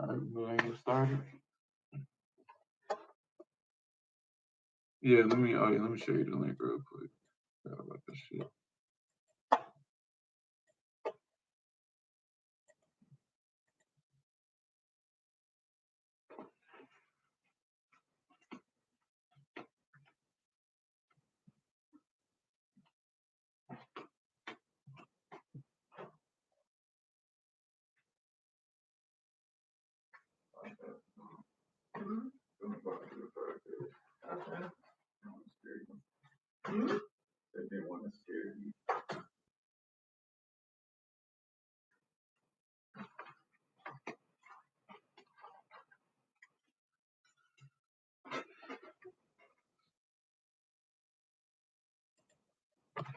All right, we're gonna get started. Yeah, let me show you the link real quick. Forgot about this shit.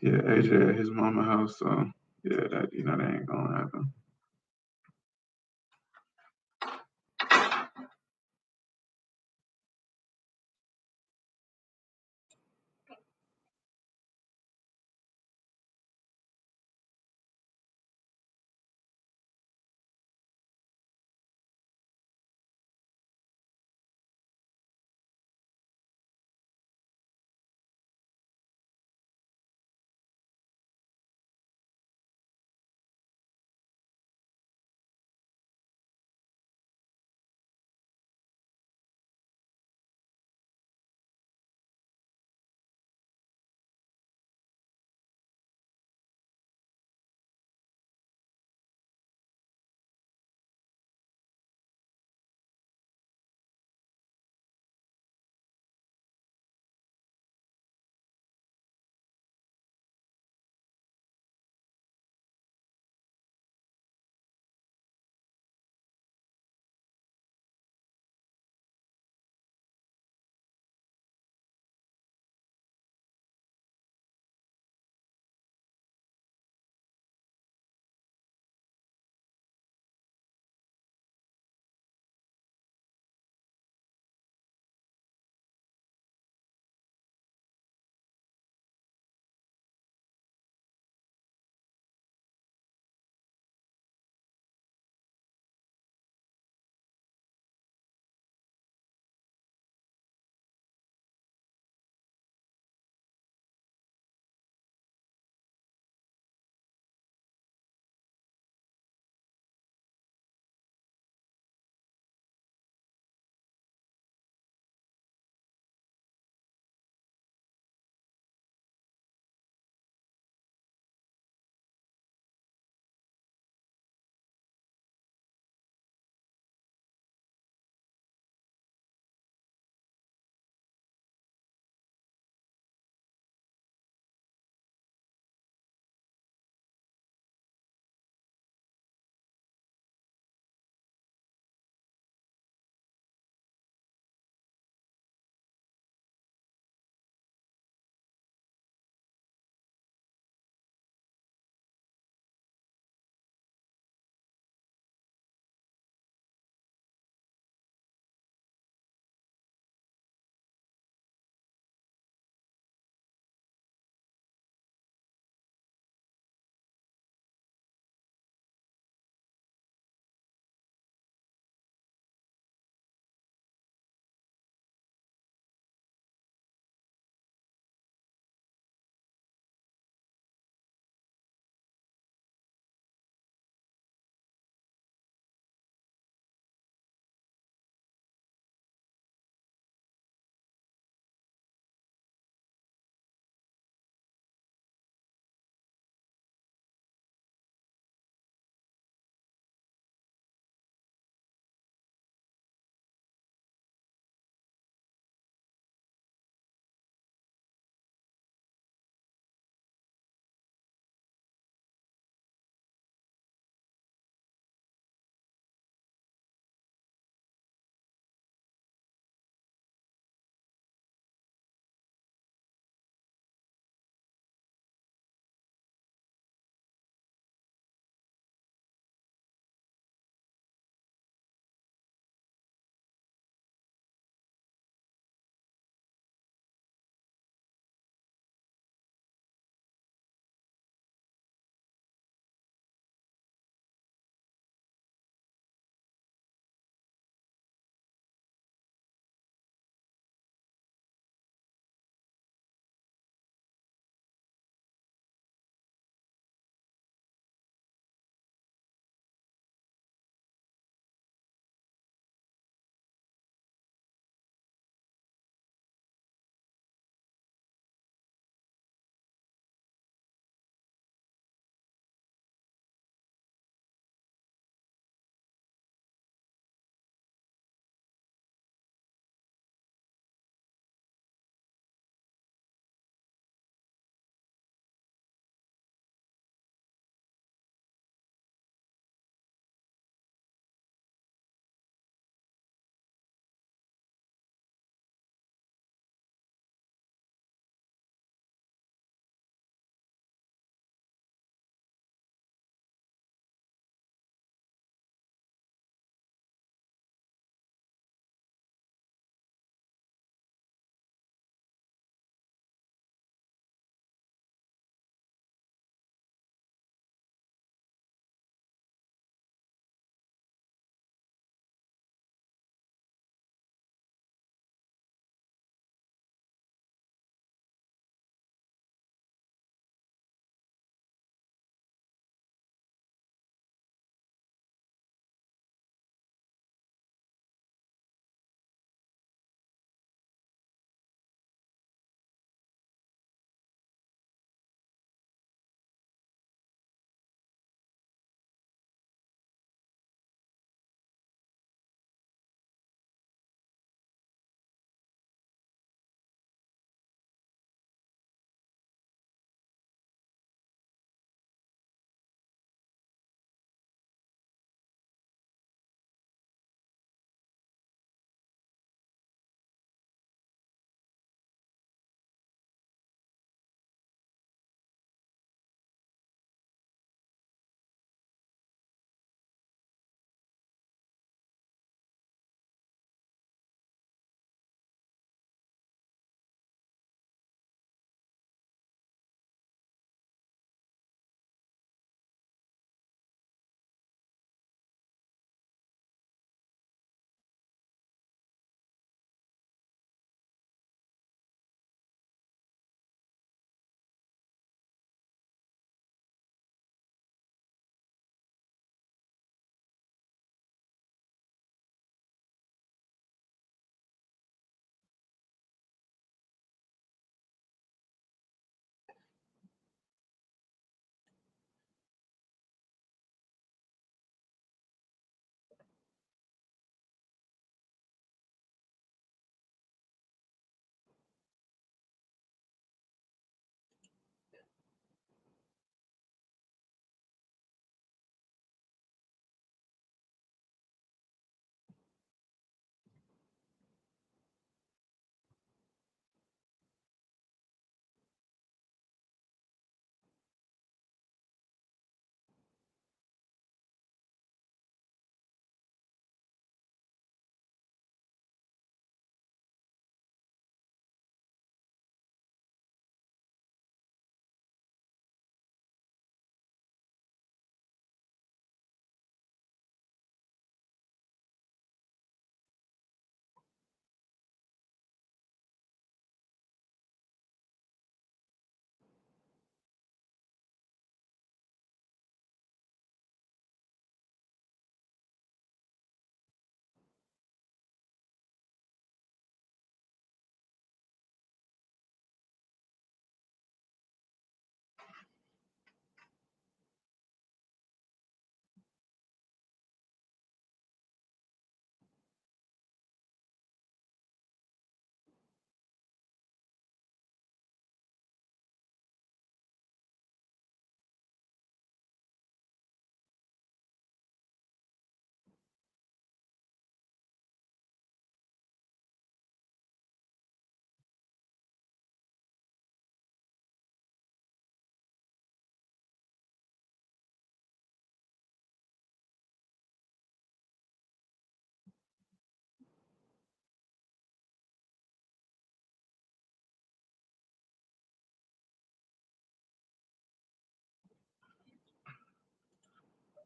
Yeah, AJ at his mama house, so yeah, that that ain't gonna happen.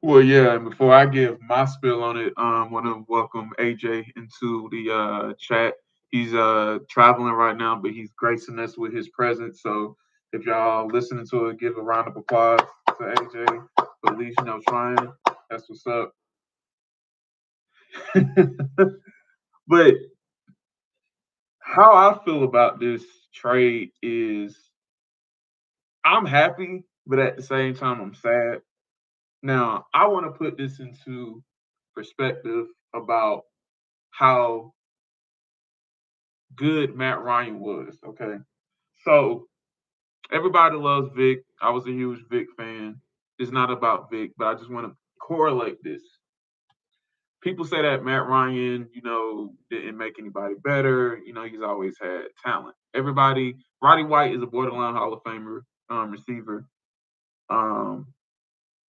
Well, yeah, and before I give my spill on it, want to welcome AJ into the chat. He's traveling right now, but he's gracing us with his presence. So if y'all listening to it, give a round of applause to AJ for at least trying. That's what's up. But how I feel about this trade is I'm happy, but at the same time I'm sad. Now I want to put this into perspective about how good Matt Ryan was. Okay. So everybody loves Vic. I was a huge Vic fan. It's not about Vic, but I just want to correlate this. People say that Matt Ryan, didn't make anybody better. He's always had talent. Everybody, Roddy White is a borderline Hall of Famer receiver. Um,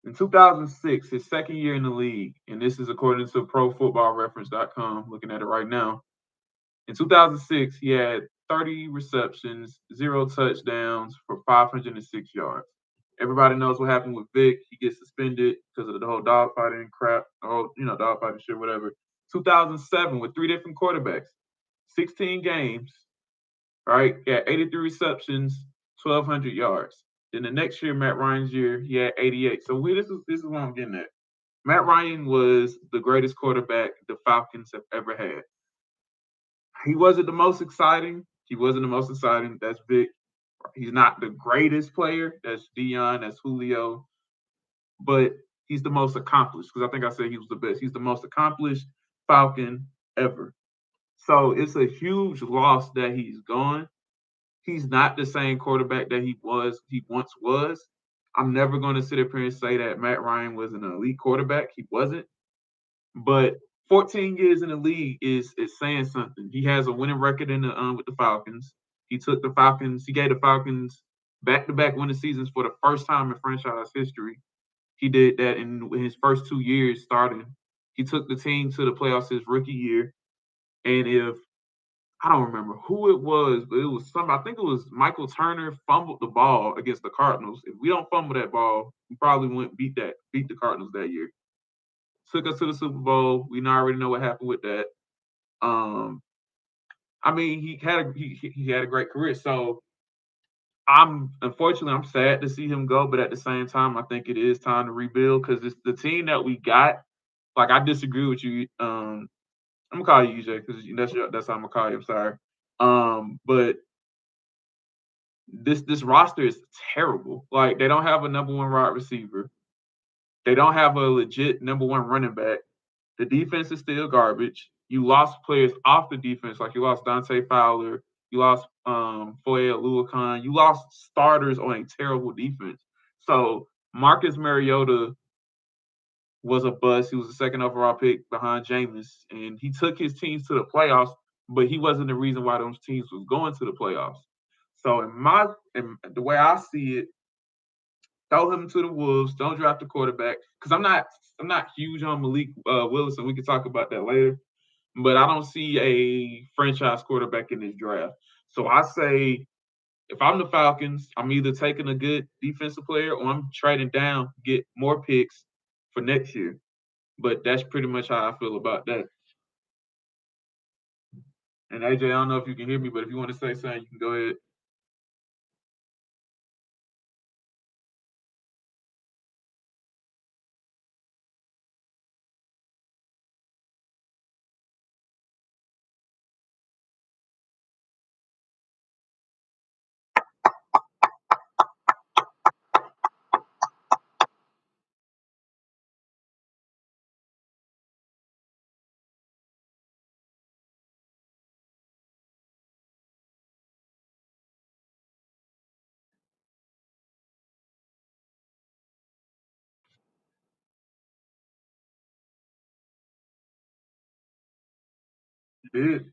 in 2006, his second year in the league, and this is according to ProFootballReference.com, looking at it right now. In 2006, he had 30 receptions, zero touchdowns for 506 yards. Everybody knows what happened with Vic. He gets suspended because of the whole dogfighting crap, the whole, dogfighting shit, whatever. 2007 with three different quarterbacks, 16 games, right? He had 83 receptions, 1,200 yards. Then the next year, Matt Ryan's year, he had 88. So this is what I'm getting at. Matt Ryan was the greatest quarterback the Falcons have ever had. He wasn't the most exciting. He wasn't the most exciting. That's Vic. He's not the greatest player. That's Dion. That's Julio. But he's the most accomplished because I think I said he was the best. He's the most accomplished Falcon ever. So it's a huge loss that he's gone. He's not the same quarterback that he once was. I'm never going to sit up here and say that Matt Ryan was an elite quarterback. He wasn't. But 14 years in the league is saying something. He has a winning record in the with the Falcons. He took the Falcons. He gave the Falcons back-to-back winning seasons for the first time in franchise history. He did that in his first 2 years starting. He took the team to the playoffs his rookie year. And if I don't remember who it was, but it was some. I think it was Michael Turner fumbled the ball against the Cardinals. If we don't fumble that ball, we probably wouldn't beat the Cardinals that year. Took us to the Super Bowl. We already know what happened with that. Um, I mean, he had a great career. So I'm sad to see him go, but at the same time, I think it is time to rebuild because it's the team that we got. Like I disagree with you. I'm gonna call you EJ because that's how I'm gonna call you. I'm sorry. But this roster is terrible. Like they don't have a number one wide receiver. They don't have a legit number one running back. The defense is still garbage. You lost players off the defense, like you lost Dante Fowler, you lost Foye Oluokun, you lost starters on a terrible defense. So Marcus Mariota was a bust. He was the second overall pick behind Jameis, and he took his teams to the playoffs, but he wasn't the reason why those teams was going to the playoffs. So in the way I see it, throw him to the Wolves. Don't draft a quarterback because I'm not huge on Malik Willis, and we can talk about that later. But I don't see a franchise quarterback in this draft. So I say if I'm the Falcons, I'm either taking a good defensive player or I'm trading down, get more picks for next year. But that's pretty much how I feel about that. And AJ, I don't know if you can hear me, but if you want to say something, you can go ahead. You did.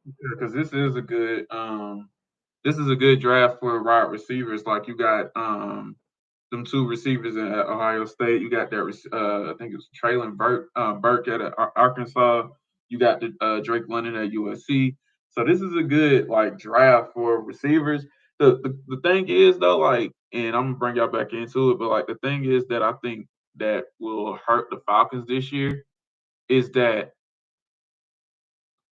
because this is a good draft for wide receivers. Like you got them two receivers at Ohio State. You got that I think it was Traylon Burke at Arkansas. You got the Drake London at USC. So this is a good like draft for receivers. The thing is though, like, and I'm gonna bring y'all back into it, but like the thing is that I think that will hurt the Falcons this year is that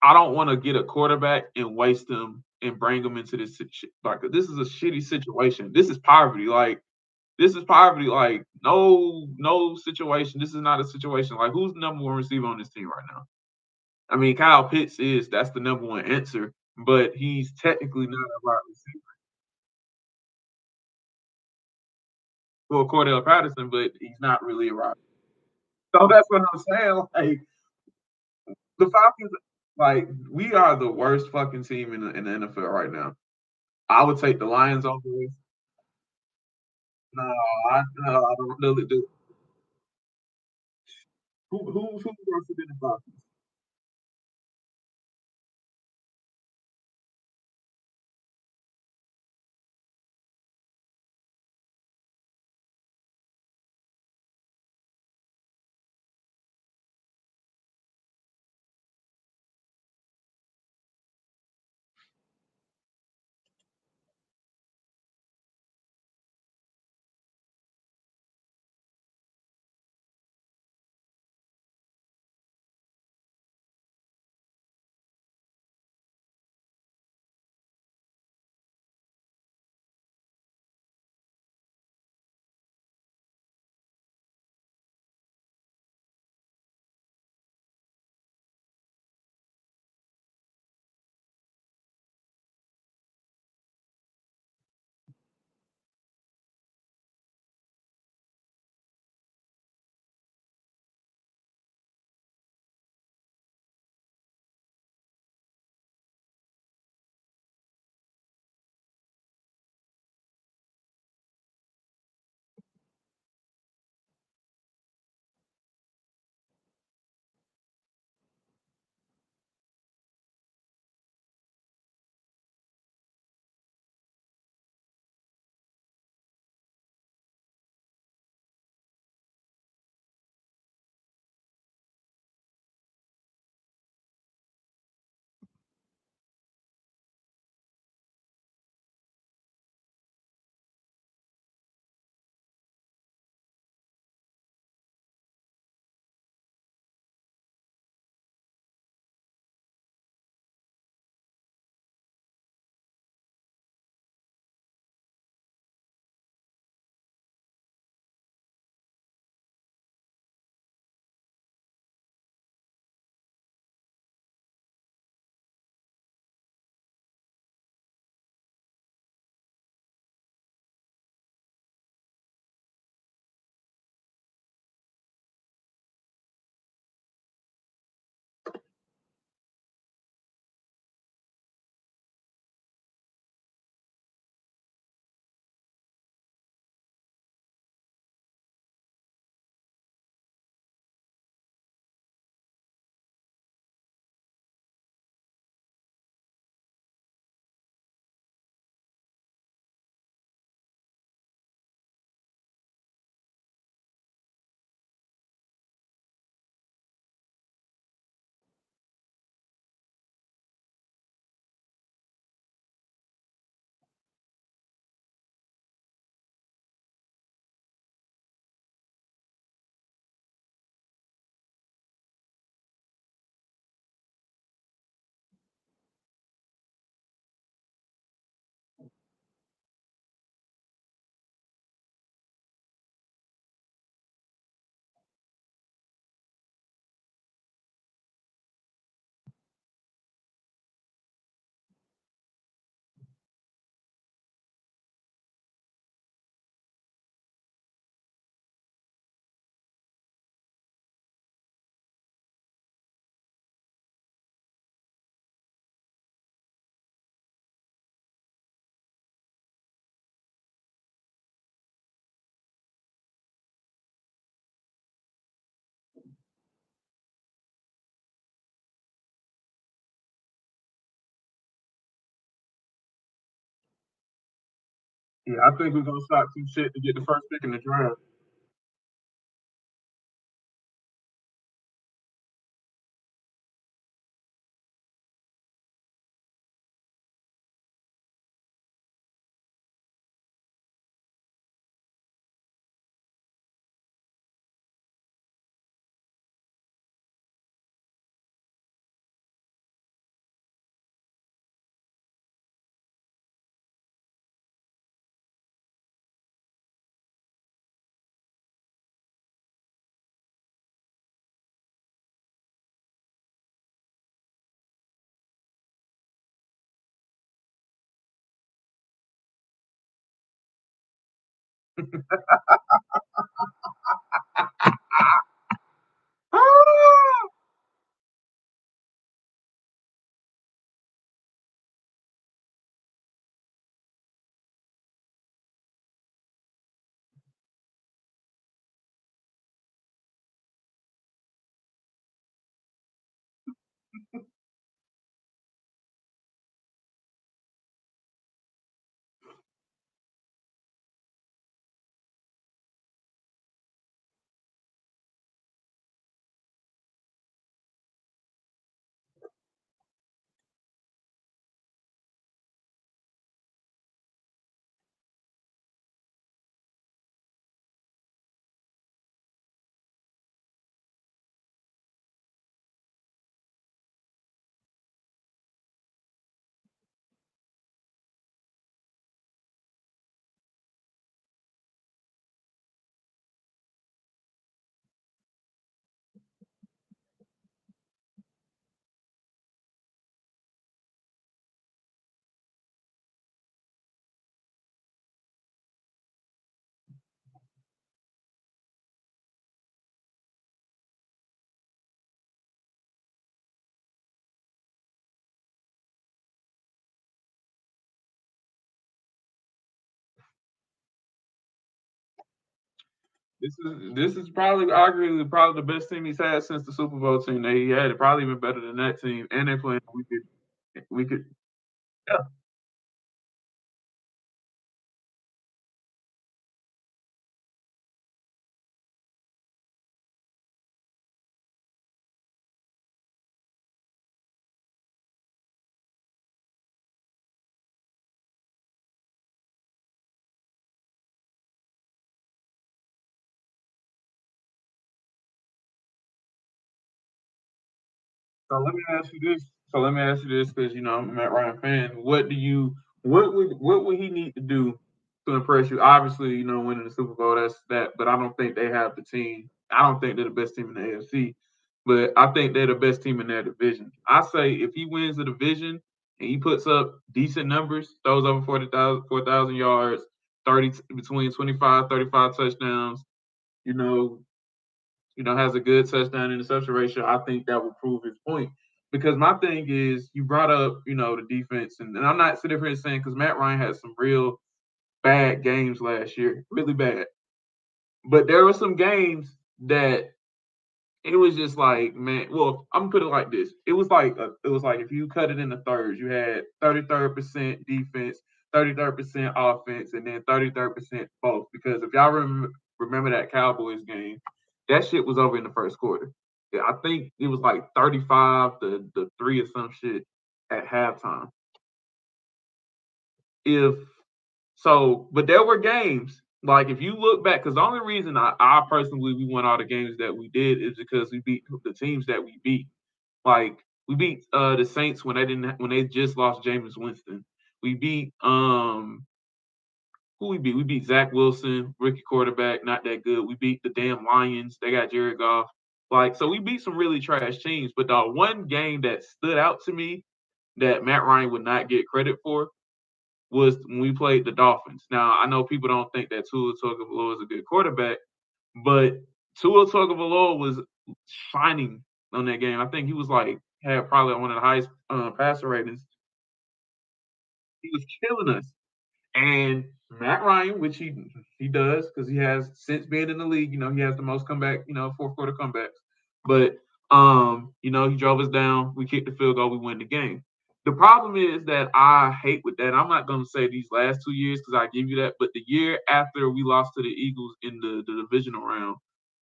I don't want to get a quarterback and waste them and bring them into like this is a shitty situation. This is poverty. Like this is poverty. Like no situation. This is not a situation. Like who's the number one receiver on this team right now? I mean, Kyle Pitts is that's the number one answer, but he's technically not a wide receiver. Well, Cordell Patterson, but he's not really a wide. So that's what I'm saying. Like the Falcons, like we are the worst fucking team in the NFL right now. I would take the Lions over us. No, no, I don't really do. Who's worse than the Falcons? Yeah, I think we're gonna start some shit to get the first pick in the draft. This is probably arguably probably the best team he's had since the Super Bowl team that he had. It probably even better than that team, and they playing. We could. Yeah. So let me ask you this. So let me ask you this, because I'm a Matt Ryan fan. What would he need to do to impress you? Obviously, winning the Super Bowl, that's that. But I don't think they have the team. I don't think they're the best team in the AFC. But I think they're the best team in their division. I say if he wins the division and he puts up decent numbers, throws over 4,000 yards, 30 between 25, 35 touchdowns, you know, has a good touchdown interception ratio, I think that will prove his point. Because my thing is, you brought up, the defense, and I'm not sitting here saying because Matt Ryan had some real bad games last year, really bad. But there were some games that it was just like, man. Well, I'm gonna put it like this: it was like if you cut it into thirds, you had 33% defense, 33% offense, and then 33% both. Because if y'all remember that Cowboys game, that shit was over in the first quarter. Yeah, I think it was like 35 to 3 or some shit at halftime. If so, but there were games like if you look back, because the only reason I personally we won all the games that we did is because we beat the teams that we beat. Like we beat the Saints when they just lost Jameis Winston. We beat who we beat? We beat Zach Wilson, rookie quarterback, not that good. We beat the damn Lions. They got Jared Goff. Like so, we beat some really trash teams. But the one game that stood out to me that Matt Ryan would not get credit for was when we played the Dolphins. Now I know people don't think that Tua Tagovailoa is a good quarterback, but Tua Tagovailoa was shining on that game. I think he was like had probably one of the highest passer ratings. He was killing us. And Matt Ryan, which he does because he has since being in the league, he has the most comeback, fourth quarter comebacks. But he drove us down. We kicked the field goal. We win the game. The problem is that I hate with that. I'm not going to say these last 2 years because I give you that, but the year after we lost to the Eagles in the divisional round,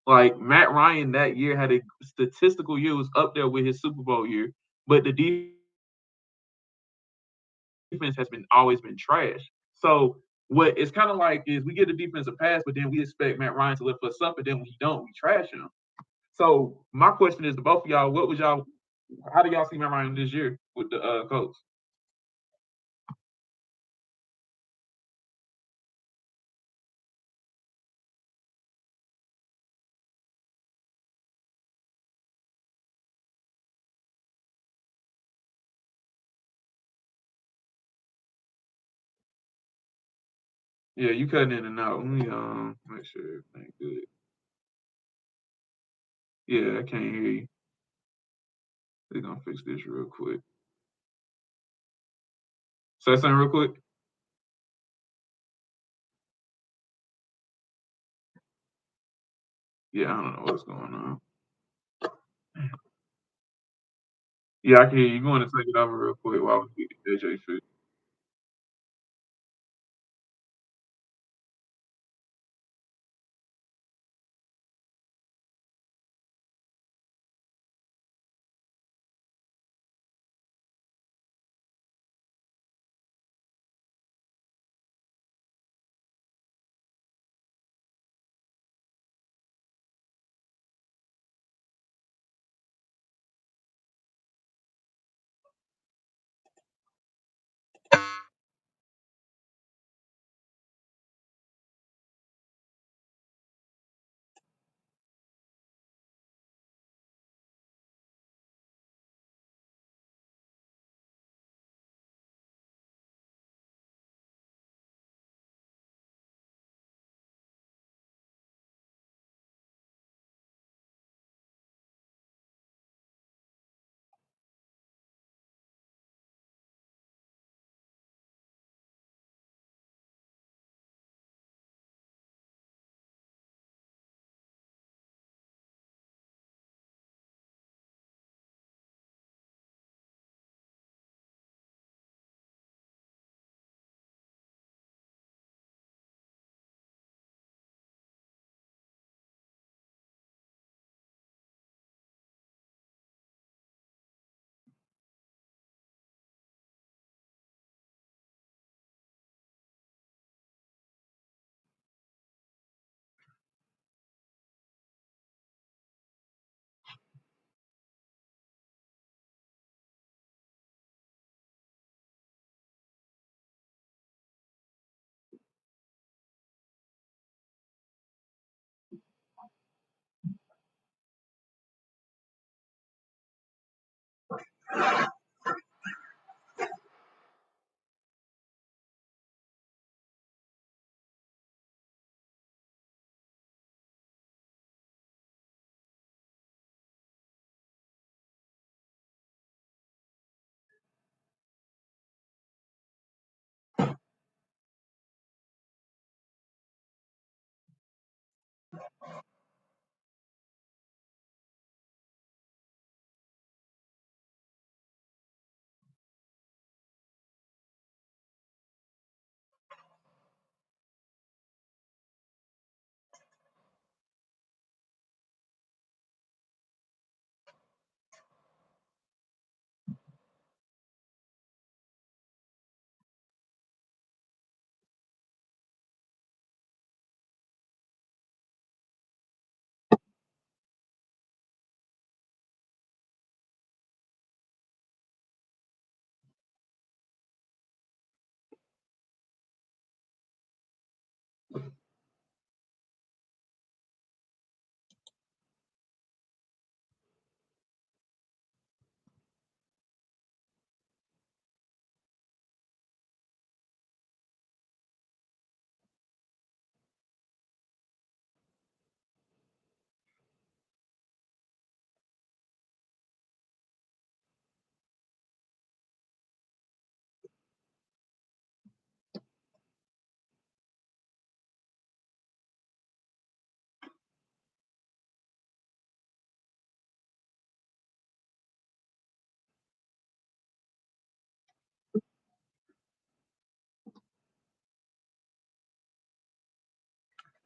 like Matt Ryan that year had a statistical year was up there with his Super Bowl year, but the defense has been always been trash. So what it's kind of like is we get the defensive pass, but then we expect Matt Ryan to lift us up, and then when he don't, we trash him. So my question is to both of y'all, what was y'all? How do y'all see Matt Ryan this year with the Colts? Yeah, you cutting in and out. Let me make sure everything good. Yeah, I can't hear you. They're gonna fix this real quick. Say something real quick. Yeah, I don't know what's going on. Yeah, I can hear you. You want to take it over real quick while we get AJ fixed?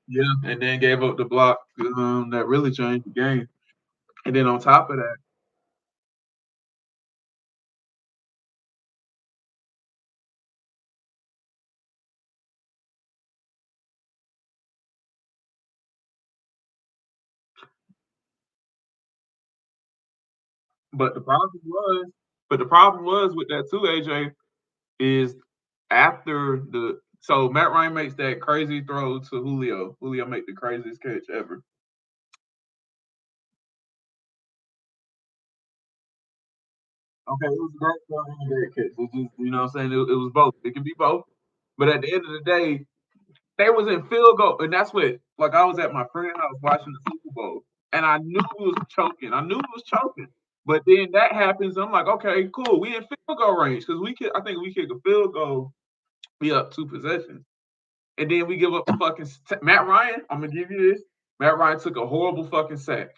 Yeah, and then gave up the block that really changed the game. And then on top of that, but the problem was, but the problem was with that too, AJ, is after the so Matt Ryan makes that crazy throw to Julio. Julio make the craziest catch ever. Okay, it was a great throw and a great catch. It's just you know what I'm saying? It was both. It can be both. But at the end of the day, they was in field goal, and that's what like I was at my friend's house watching the Super Bowl, and I knew he was choking. I knew he was choking. But then that happens. I'm like, okay, cool. We in field goal range because we could. I think we kick a field goal. Be up two possessions, and then we give up a fucking Matt Ryan. I'm gonna give you this. Matt Ryan took a horrible fucking sack,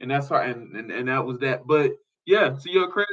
and that's why. And that was that. But yeah, to your credit,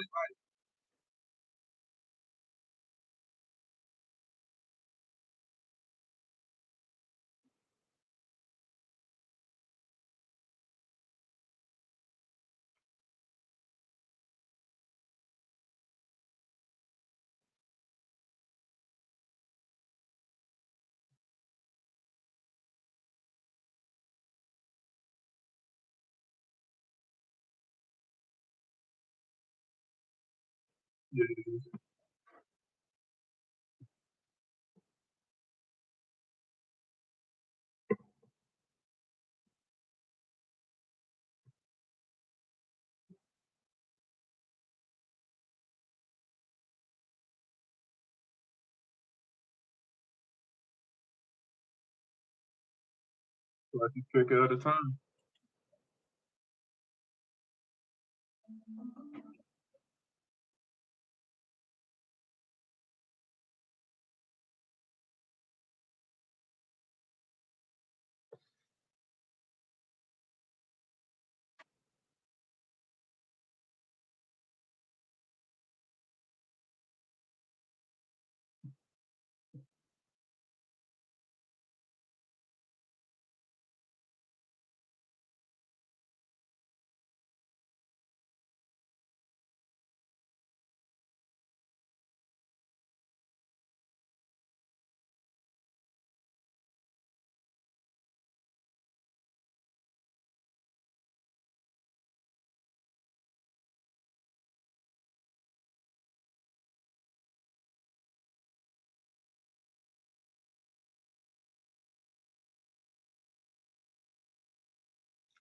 like you trick at a time.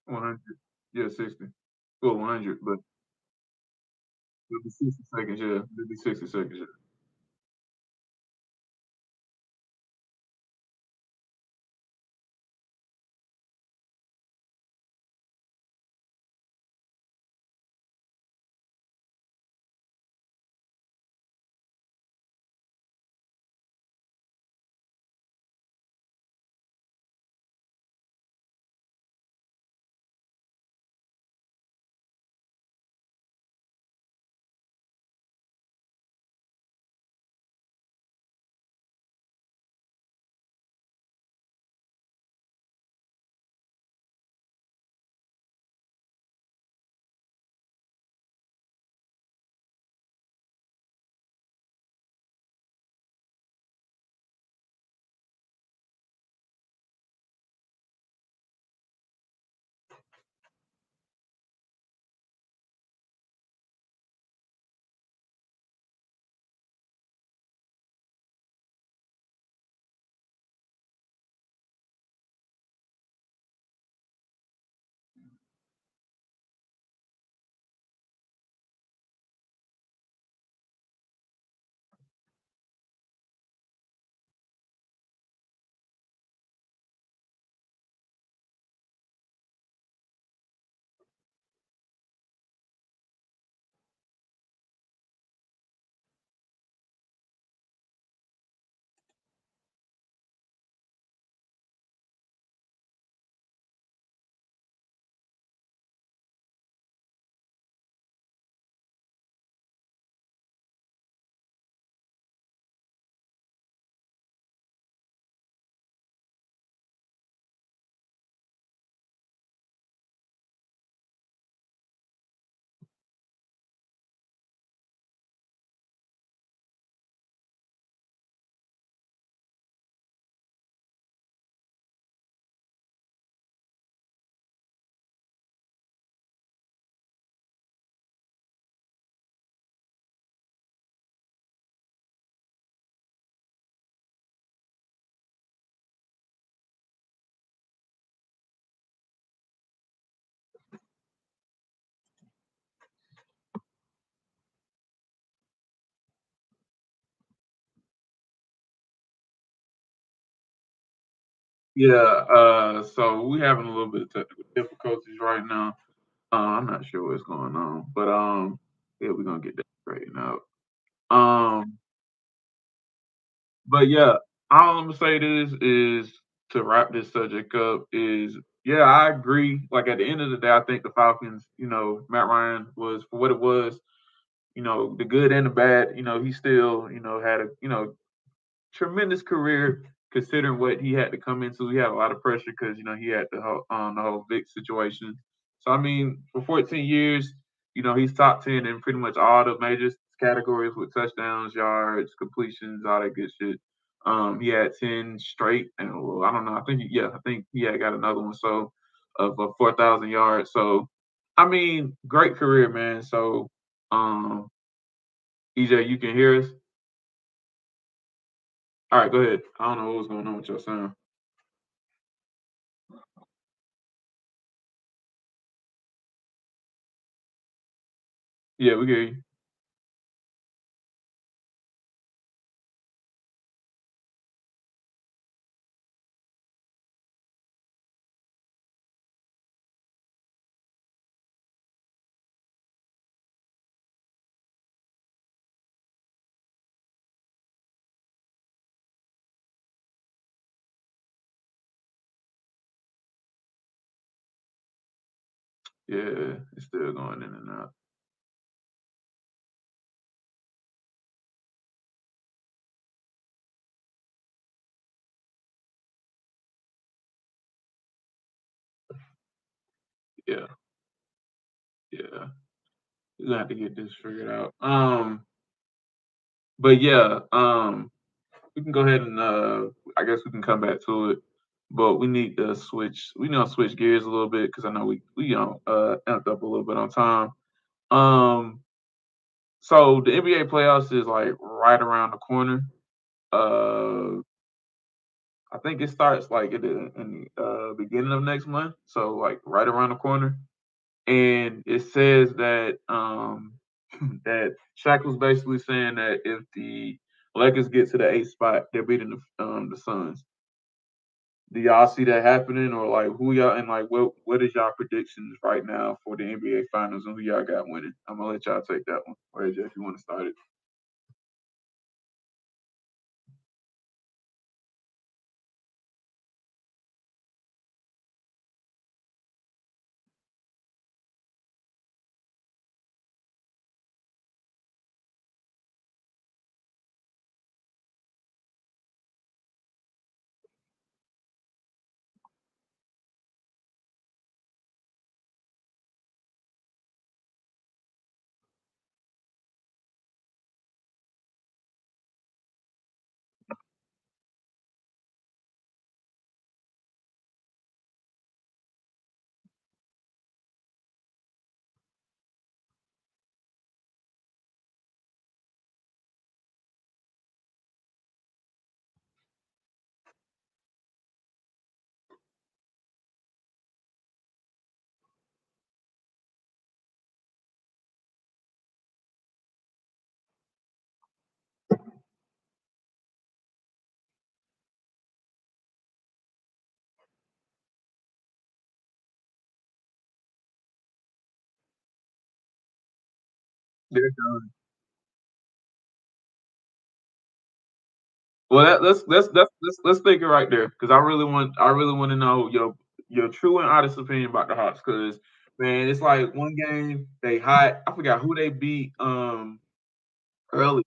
100. Yeah, 60. Well, 100, but it'll be 60 seconds. Yeah, it'll be 60 seconds. Yeah. Yeah, so we having a little bit of technical difficulties right now. I'm not sure what's going on, but yeah, we're gonna get that straightened out. Um, but yeah, all I'm gonna say this is to wrap this subject up is yeah, I agree. Like at the end of the day, I think the Falcons, Matt Ryan was for what it was, the good and the bad, he still, had a, tremendous career considering what he had to come into. He had a lot of pressure because he had the whole Vic situation. So I mean, for 14 years, he's top 10 in pretty much all the major categories with touchdowns, yards, completions, all that good shit. He had 10 straight, and well, I don't know. I think he had got another one. So of 4,000 yards. So I mean, great career, man. So EJ, you can hear us. All right, go ahead. I don't know what was going on with your sound. Yeah, we hear you. Yeah, it's still going in and out. Yeah, yeah. We're gonna have to get this figured out. But yeah, we can go ahead and I guess we can come back to it. But we need to switch. We need to switch gears a little bit because I know we amped up a little bit on time. Um, so the NBA playoffs is like right around the corner. Uh, I think it starts like in the beginning of next month. So like right around the corner. And it says that that Shaq was basically saying that if the Lakers get to the eighth spot, they're beating the Suns. Do y'all see that happening, or like who y'all and like what is y'all predictions right now for the NBA Finals and who y'all got winning? I'm gonna let y'all take that one, or AJ, if you want to start it. They're done. Well, let's think it right there because I really want to know your true and honest opinion about the Hawks because man, it's like one game they hot. I forgot who they beat early.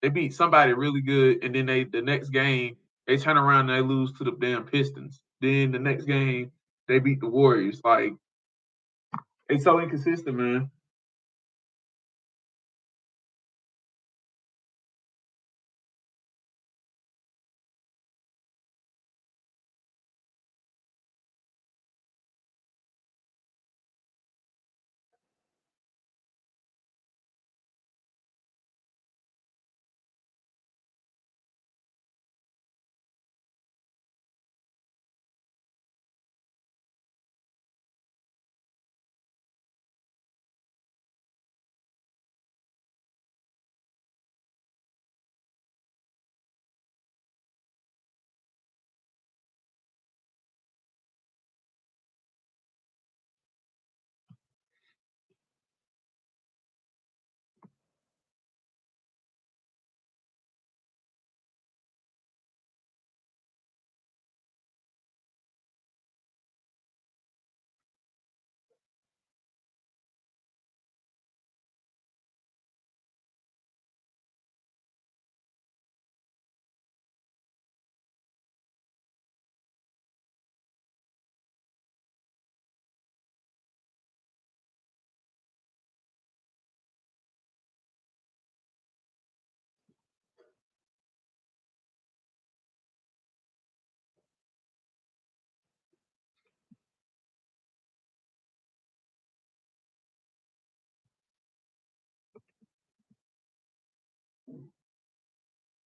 They beat somebody really good, and then the next game they turn around and they lose to the damn Pistons. Then the next game they beat the Warriors. Like it's so inconsistent, man.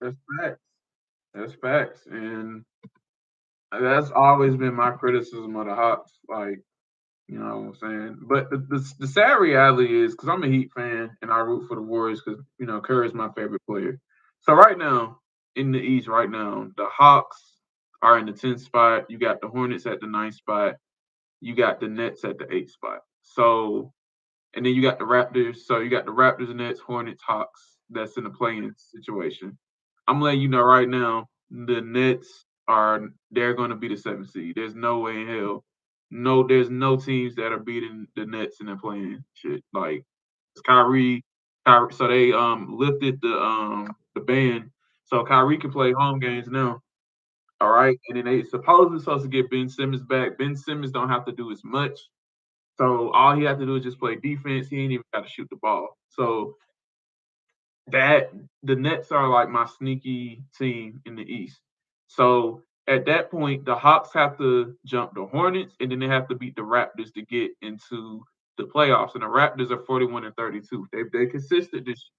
That's facts. That's facts, and that's always been my criticism of the Hawks. Like, you know what I'm saying? But the sad reality is, because I'm a Heat fan and I root for the Warriors because, Curry is my favorite player. So right now, in the East, right now, the Hawks are in the 10th spot. You got the Hornets at the ninth spot. You got the Nets at the eighth spot. So, and then you got the Raptors. So you got the Raptors, Nets, Hornets, Hawks. That's in the playing situation. I'm letting you know right now, the Nets they're going to be the seventh seed. There's no way in hell. No, there's no teams that are beating the Nets in the playing shit. Like it's Kyrie. So they lifted the ban, so Kyrie can play home games now. All right, and then they supposedly supposed to get Ben Simmons back. Ben Simmons don't have to do as much, so all he had to do is just play defense. He ain't even got to shoot the ball. So that the Nets are like my sneaky team in the East. So at that point, the Hawks have to jump the Hornets, and then they have to beat the Raptors to get into the playoffs. And the Raptors are 41-32. They consistent this.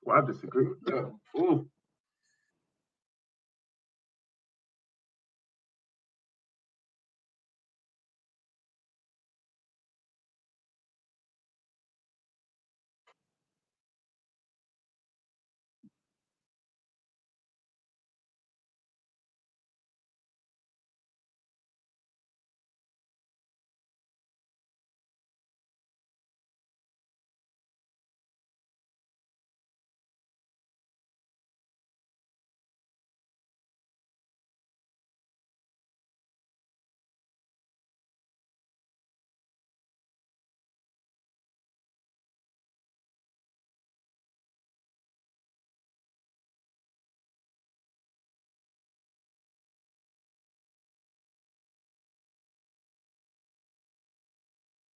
Well, I disagree with that. Ooh.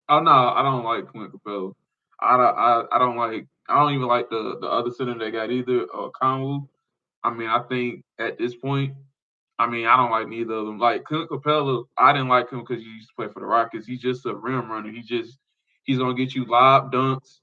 Oh no, I don't like Clint Capella. I don't even like the other center they got either. Conwu. I mean, I think at this point, I mean, I don't like neither of them. Like Clint Capella, I didn't like him because he used to play for the Rockets. He's just a rim runner. He's gonna get you lob dunks.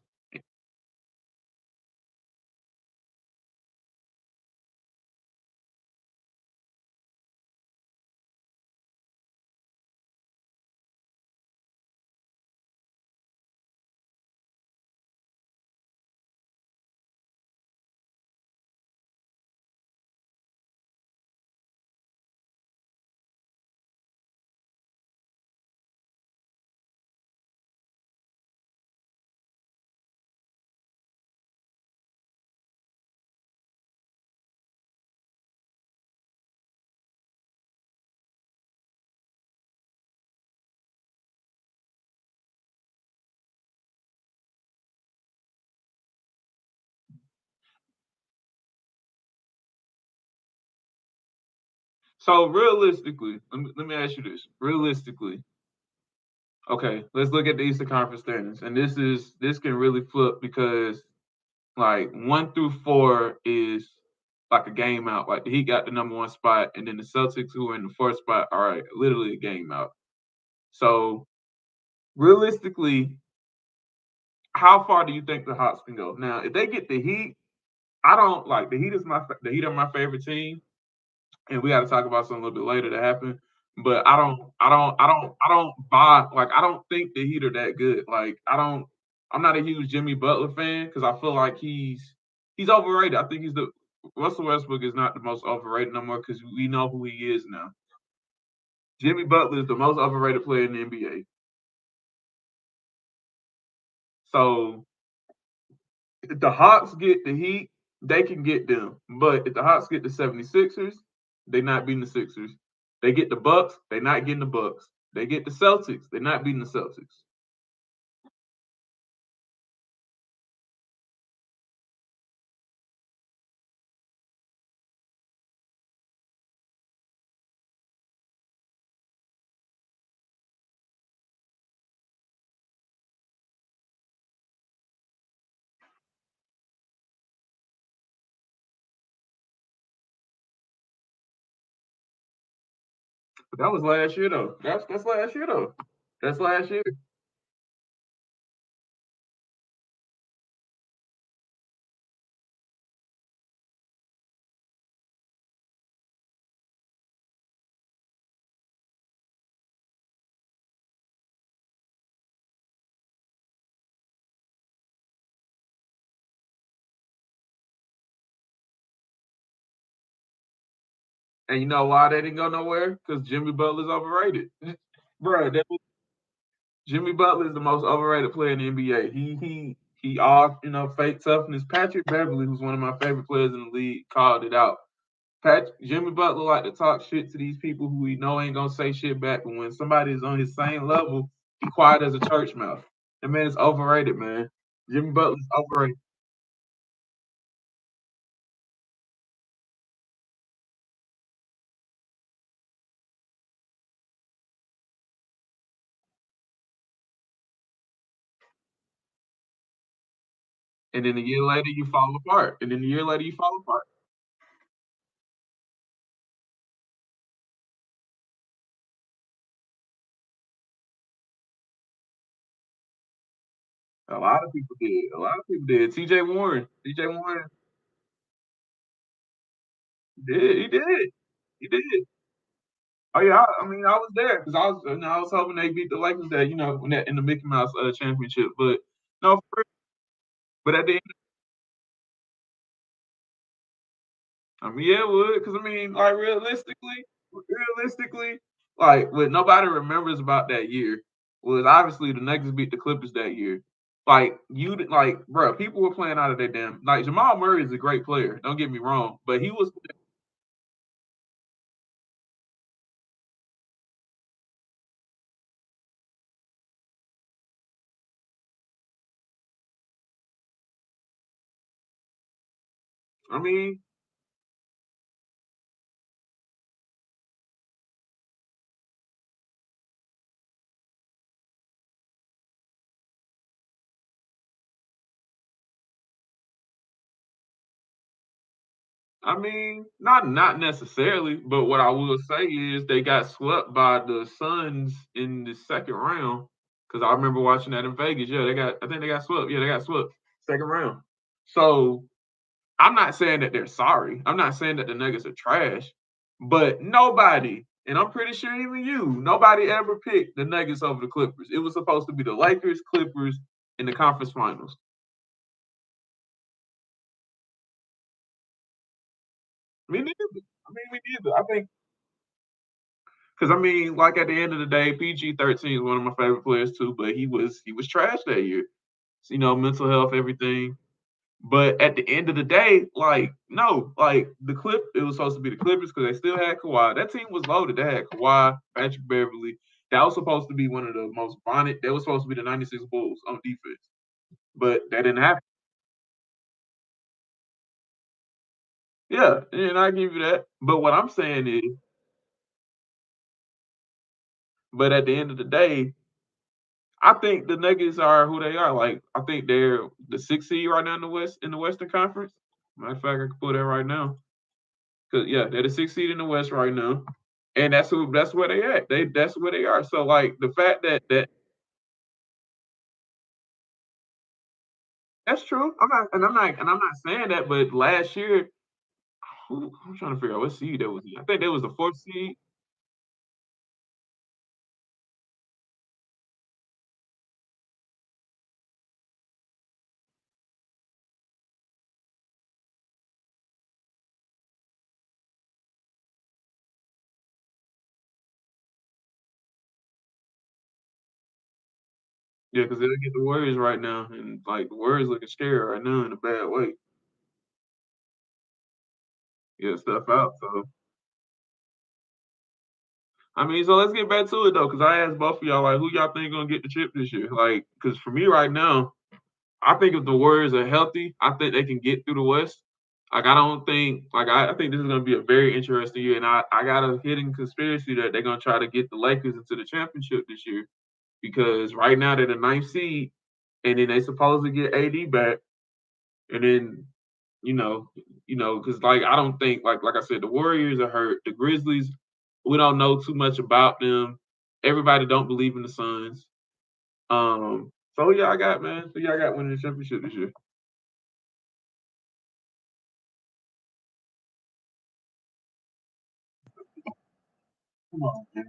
So realistically, let me ask you this. Realistically, okay, let's look at the Eastern Conference standings, and this can really flip because like 1 through 4 is like a game out. Like the Heat got the number one spot, and then the Celtics, who are in the fourth spot, are literally a game out. So realistically, how far do you think the Hawks can go? Now, if they get the Heat, I don't like the Heat are my favorite team, and we got to talk about something a little bit later that happened. But I don't buy like I don't think the Heat are that good. Like I don't. I'm not a huge Jimmy Butler fan because I feel like he's overrated. I think he's the Russell Westbrook is not the most overrated no more because we know who he is now. Jimmy Butler is the most overrated player in the NBA. So if the Hawks get the Heat, they can get them. But if the Hawks get the 76ers, they're not beating the Sixers. They get the Bucks, they're not getting the Bucks. They get the Celtics, they're not beating the Celtics. But that was last year though. That's last year though. That's last year. And you know why they didn't go nowhere? Because Jimmy Butler's overrated. Bro, Jimmy Butler is the most overrated player in the NBA. He all fake toughness. Patrick Beverly, who's one of my favorite players in the league, called it out. Jimmy Butler like to talk shit to these people who he know ain't gonna say shit back. But when somebody is on his same level, he quiet as a church mouse. That man is overrated, man. Jimmy Butler's overrated. And then a year later, you fall apart. And then a year later, you fall apart. A lot of people did. A lot of people did. T.J. Warren. T.J. Warren did. He did. He did. Oh yeah. I mean, I was there because I was hoping they beat the Lakers that when that in the Mickey Mouse championship. But no, but at the end I mean, yeah, it would, because I mean, like realistically, like what nobody remembers about that year was obviously the Nuggets beat the Clippers that year. Bro, people were playing out of their damn. Like Jamal Murray is a great player. Don't get me wrong, but he was. I mean, not necessarily, but what I will say is they got swept by the Suns in the second round. Because I remember watching that in Vegas. Yeah, I think they got swept. Yeah, they got swept second round. So I'm not saying that they're sorry. I'm not saying that the Nuggets are trash, but nobody, and I'm pretty sure even nobody ever picked the Nuggets over the Clippers. It was supposed to be the Lakers, Clippers in the conference finals. Me neither. I mean, me neither. I think because I mean, like at the end of the day, PG-13 is one of my favorite players too, but he was trash that year. So, mental health, everything. But at the end of the day, like, no, like it was supposed to be the Clippers because they still had Kawhi. That team was loaded. They had Kawhi, Patrick Beverly. That was supposed to be one of the most bonded. That was supposed to be the 96 Bulls on defense. But that didn't happen. Yeah, and I give you that. But what I'm saying is, but at the end of the day, I think the Nuggets are who they are. Like, I think they're the sixth seed right now in the West in the Western Conference. Matter of fact, I can pull that right now. Cause yeah, they're the sixth seed in the West right now, and that's where they at. That's where they are. So like the fact that That's true. I'm not saying that, but last year, I'm trying to figure out what seed that was in. I think that was the fourth seed. Yeah, because they'll get the Warriors right now, and like the Warriors looking scared right now in a bad way. Yeah, stuff out. So I mean, so let's get back to it though, because I asked both of y'all like, who y'all think gonna get the chip this year? Like, because for me right now, I think if the Warriors are healthy, I think they can get through the West. Like, I don't think like I think this is gonna be a very interesting year, and I got a hidden conspiracy that they're gonna try to get the Lakers into the championship this year because right now they're the ninth seed, and then they supposed to get AD back, and then you know, because like I don't think like I said, the Warriors are hurt. The Grizzlies, we don't know too much about them. Everybody don't believe in the Suns. So who y'all got, man? Who y'all got winning the championship this year? Come on, man.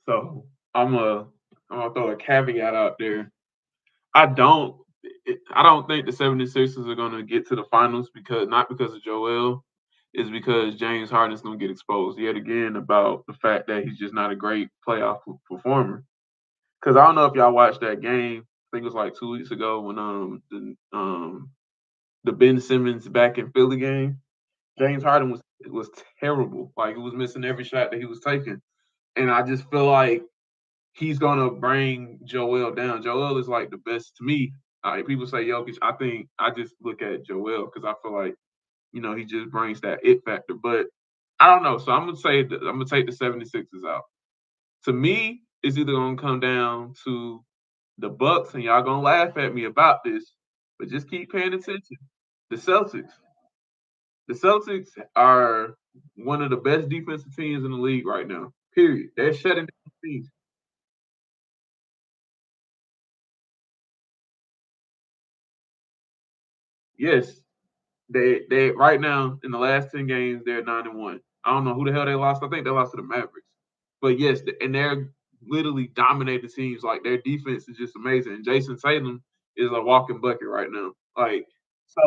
So I'm a I'm gonna throw a caveat out there. I don't I don't think the 76ers are gonna get to the finals because not because of Joel, is because James Harden's gonna get exposed yet again about the fact that he's just not a great playoff performer. Because I don't know if y'all watched that game. I think it was like 2 weeks ago when the Ben Simmons back in Philly game. James Harden was terrible. Like he was missing every shot that he was taking, and I just feel like he's gonna bring Joel down. Joel is like the best to me. People say Jokic. I think I just look at Joel because I feel like he just brings that it factor. But I don't know. So I'm gonna say I'm gonna take the 76ers out. To me, it's either gonna come down to the Bucks, and y'all gonna laugh at me about this, but just keep paying attention. The Celtics. The Celtics are one of the best defensive teams in the league right now. Period. They're shutting down teams. Yes, They right now in the last 10 games they're 9-1. I don't know who the hell they lost. I think they lost to the Mavericks. But yes, and they're literally dominating teams. Like their defense is just amazing. And Jason Tatum is a walking bucket right now. Like so,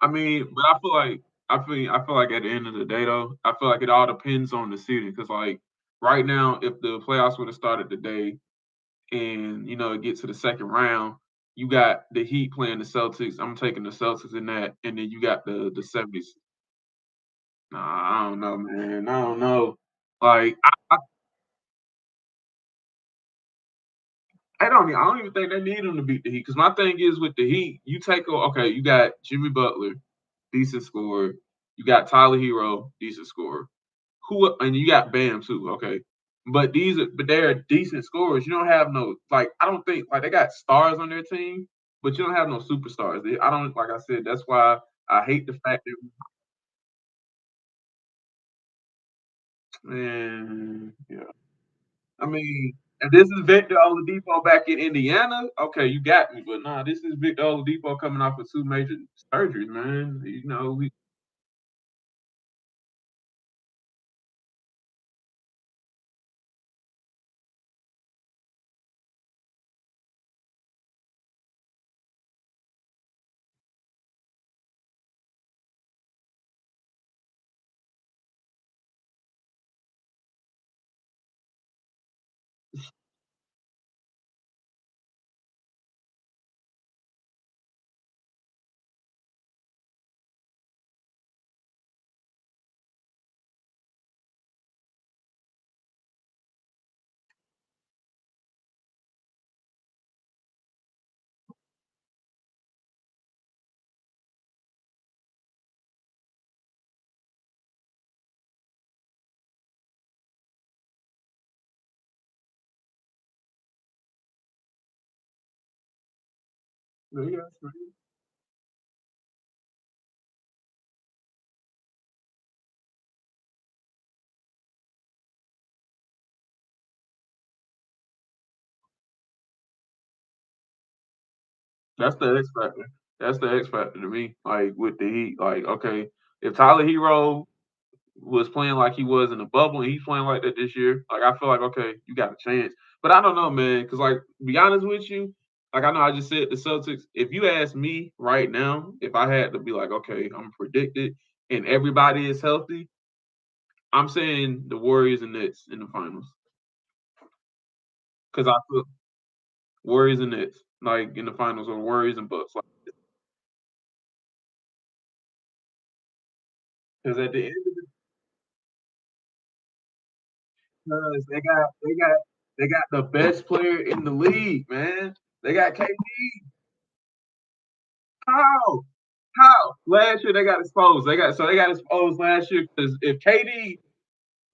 I mean, but I feel like at the end of the day though, I feel like it all depends on the city. Because like right now, if the playoffs would have started today and it get to the second round, you got the Heat playing the Celtics. I'm taking the Celtics in that, and then you got the 70s. Nah, I don't know, man. I don't know. Like I don't even think they need them to beat the Heat. Because my thing is with the Heat, you take okay, you got Jimmy Butler, decent scorer. You got Tyler Hero, decent scorer. Who and you got Bam too, okay. But they're decent scorers. You don't have no like I don't think like they got stars on their team, but you don't have no superstars. I don't like I said, that's why I hate the fact that man, yeah. I mean, if this is Victor Oladipo back in Indiana, okay, you got me. But nah, this is Victor Oladipo coming off of two major surgeries, man. We yeah, that's the X factor. That's the X factor to me. Like with the Heat, like okay, if Tyler Hero was playing like he was in the bubble and he's playing like that this year, like I feel like okay, you got a chance. But I don't know, man, because like to be honest with you, like I know I just said the Celtics. If you ask me right now, if I had to be like, okay, I'm predicted and everybody is healthy, I'm saying the Warriors and Nets in the finals because I feel Warriors and Nets like in the finals or Warriors and Bucks. Like, because at the end of because they got the best player in the league, man. They got KD. How? How? Last year they got exposed. They got exposed last year because if KD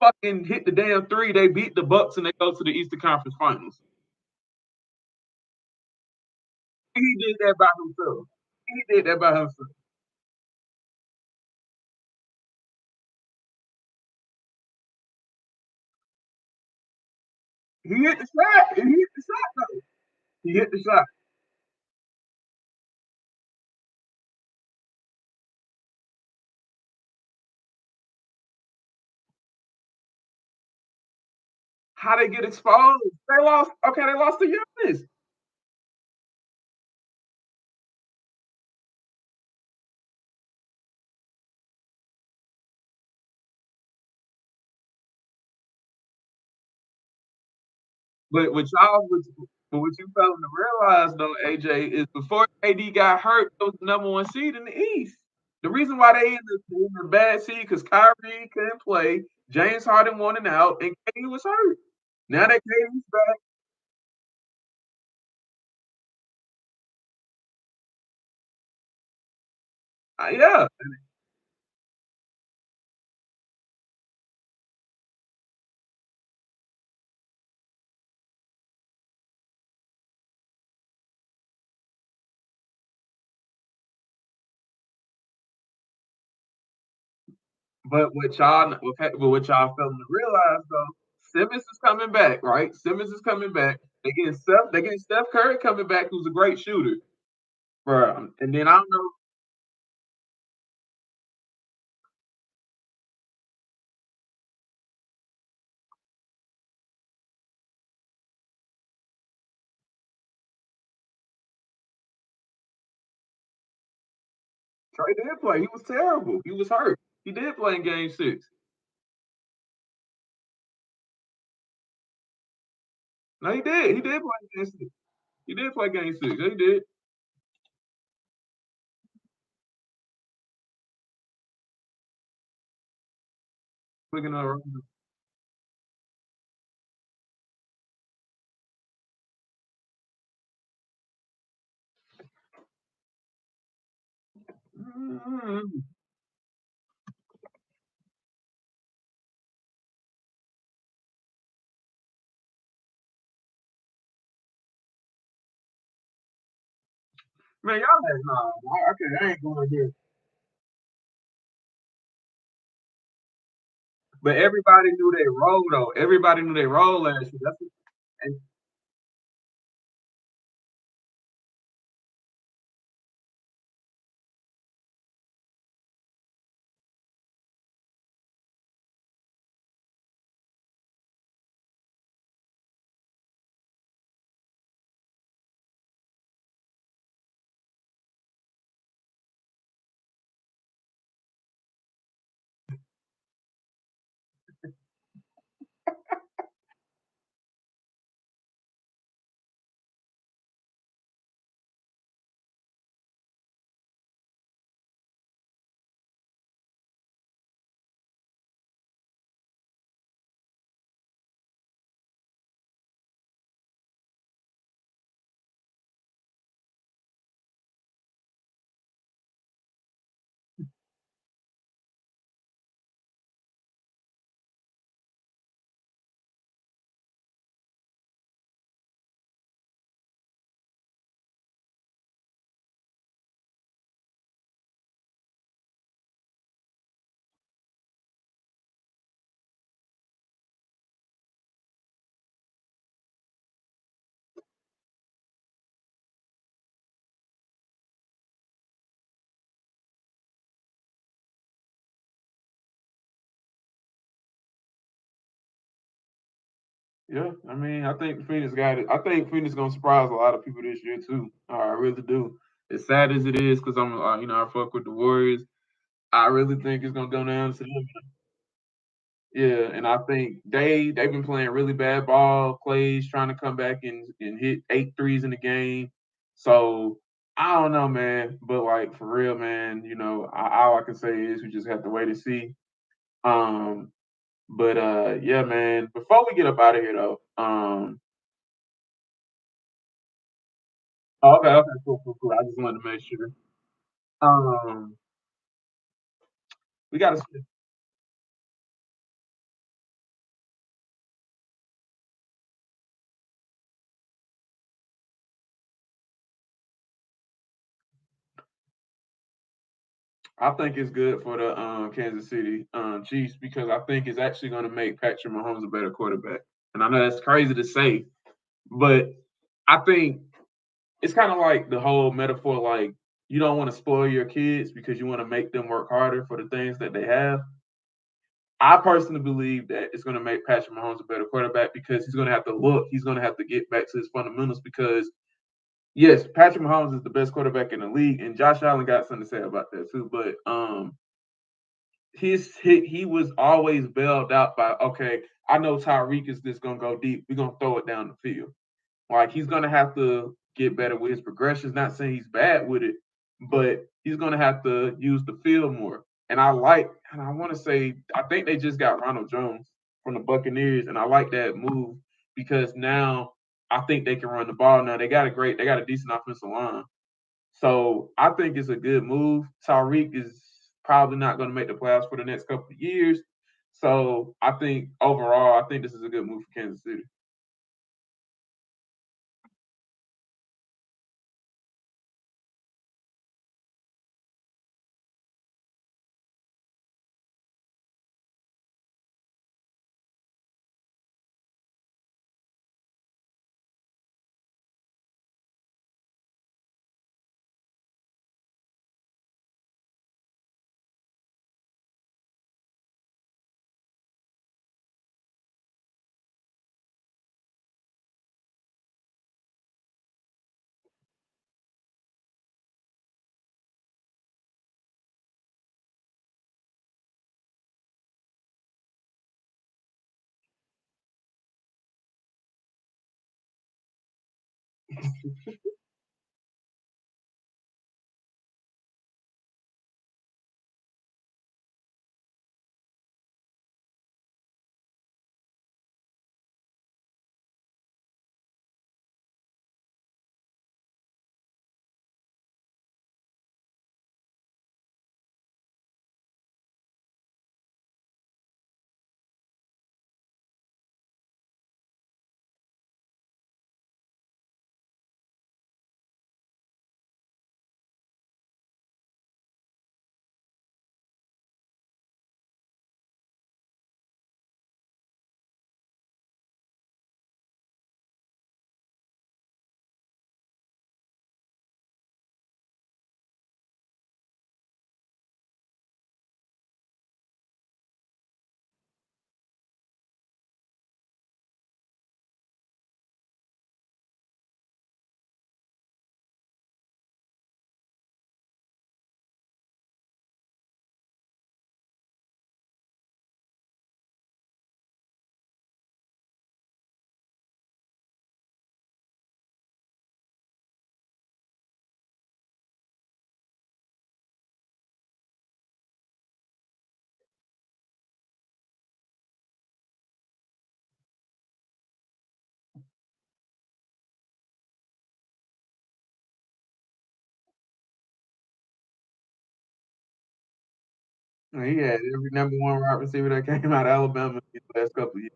fucking hit the damn three, they beat the Bucks and they go to the Eastern Conference Finals. He did that by himself. He did that by himself. He hit the shot. He hit the shot though. He hit the shot. How they get exposed? They lost. Okay, they lost to Giannis. But what you failing to realize though, AJ, is before AD got hurt, it was the number one seed in the East. The reason why they in the bad seed because Kyrie couldn't play, James Harden wanted out, and KD was hurt. Now that KD's back, yeah, What y'all failing to realize though, Simmons is coming back, right? Simmons is coming back. They getting Steph Curry coming back, who's a great shooter, bro. And then I don't know, Trey did play. He was terrible. He was hurt. He did play in Game 6. No, he did. He did play in Game 6. He did play Game 6. Yeah, he did. Looking at mm, man, y'all had no. Okay, I ain't going there. But everybody knew their role though. Everybody knew their role last year. And yeah, I mean, I think Phoenix got it. I think Phoenix gonna surprise a lot of people this year too. I really do. As sad as it is, because I fuck with the Warriors. I really think it's gonna go down to them. Yeah, and I think they've been playing really bad ball. Clay's trying to come back and hit 8 threes in the game. So I don't know, man. But like for real, man, all I can say is we just have to wait and see. Um, but yeah, man. Before we get up out of here though, oh, okay, cool, cool, cool. I just wanted to make sure. Um, we got to. I think it's good for the Kansas City Chiefs because I think it's actually going to make Patrick Mahomes a better quarterback. And I know that's crazy to say, but I think it's kind of like the whole metaphor, like you don't want to spoil your kids because you want to make them work harder for the things that they have. I personally believe that it's going to make Patrick Mahomes a better quarterback because he's going to have to get back to his fundamentals because yes, Patrick Mahomes is the best quarterback in the league, and Josh Allen got something to say about that too. But he was always bailed out by okay, I know Tyreek is just gonna go deep. We're gonna throw it down the field. Like he's gonna have to get better with his progressions. Not saying he's bad with it, but he's gonna have to use the field more. And I want to say, I think they just got Ronald Jones from the Buccaneers, and I like that move because now I think they can run the ball. Now they got a decent offensive line. So I think it's a good move. Tyreek is probably not going to make the playoffs for the next couple of years. So I think overall, I think this is a good move for Kansas City. He had every number one wide receiver that came out of Alabama in the last couple of years.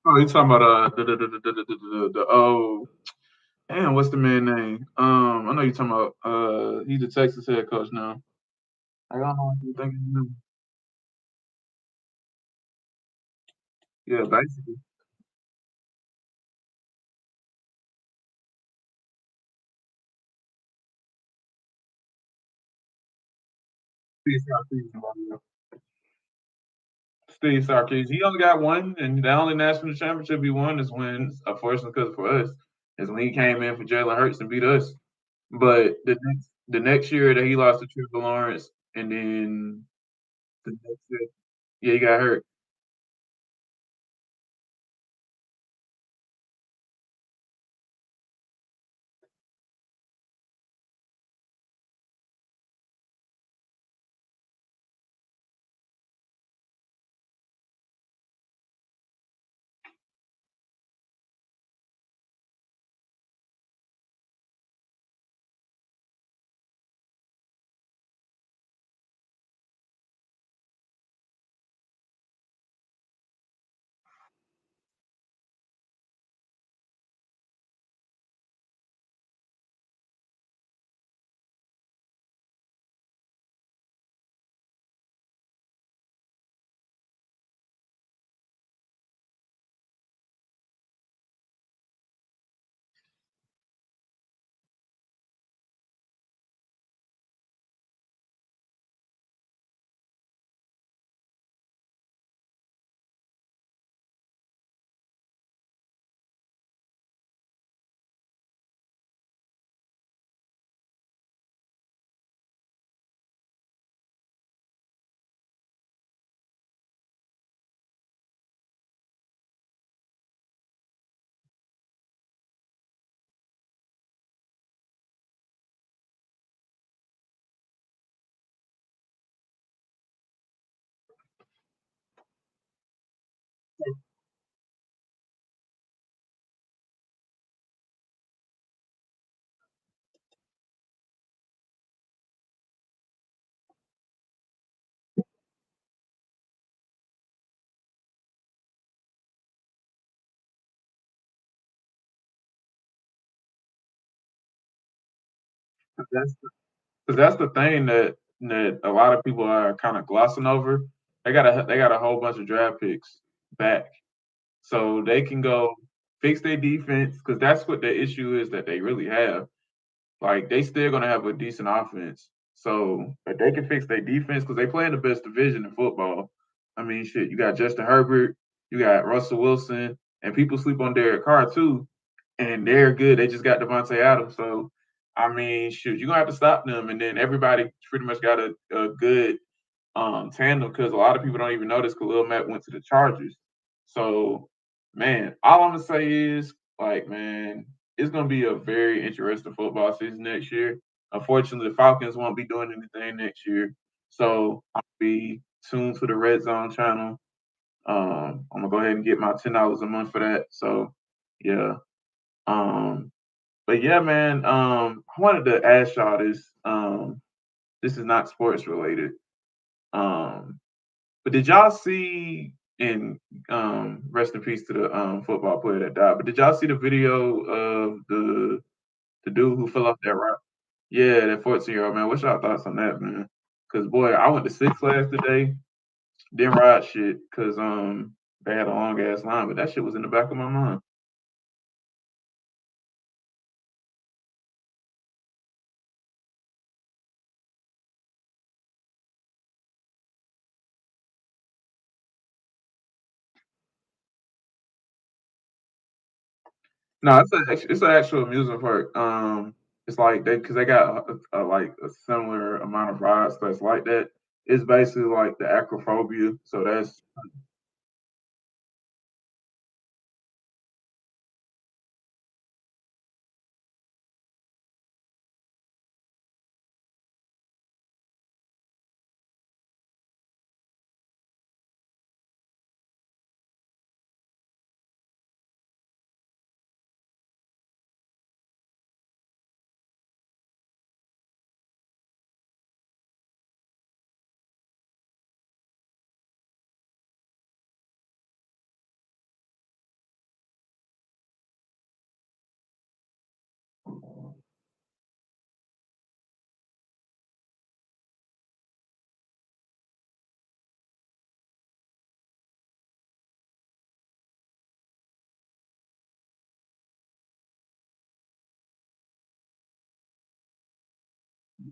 Oh, you talking about oh, damn, what's the man name? I know you talking about he's the Texas head coach now. I don't know if you think his name. Yeah, basically. Steve Sarkisian. Steve Sarkisian. He only got one, and the only national championship he won is when, unfortunately, because for us, is when he came in for Jalen Hurts and beat us. But the next year that he lost to Trevor Lawrence, and then the next year, yeah, he got hurt. That's because that's the thing that a lot of people are kind of glossing over. They got a whole bunch of draft picks back, so they can go fix their defense because that's what the issue is that they really have. Like they still gonna have a decent offense. So if they can fix their defense because they play in the best division in football. I mean, shit, you got Justin Herbert, you got Russell Wilson, and people sleep on Derek Carr too, and they're good. They just got Devontae Adams. So I mean, shoot, you're gonna have to stop them, and then everybody pretty much got a good tandem because a lot of people don't even notice Khalil Mack went to the Chargers. So, man, all I'm gonna say is like, man, it's gonna be a very interesting football season next year. Unfortunately, the Falcons won't be doing anything next year, so I'll be tuned to the Red Zone channel. I'm gonna go ahead and get my $10 a month for that. So, yeah. But yeah, man. I wanted to ask y'all this. This is not sports related. Um, but did y'all see and rest in peace to the football player that died. But did y'all see the video of the dude who fell off that rock? Yeah, that 14-year-old man. What's y'all thoughts on that, man? Cause boy, I went to Six Flags today. Didn't ride shit because they had a long ass line, but that shit was in the back of my mind. No, it's an actual amusement park. It's like they because they got like a similar amount of rides that's like that. It's basically like the acrophobia. So that's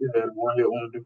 yeah, one hit wonder.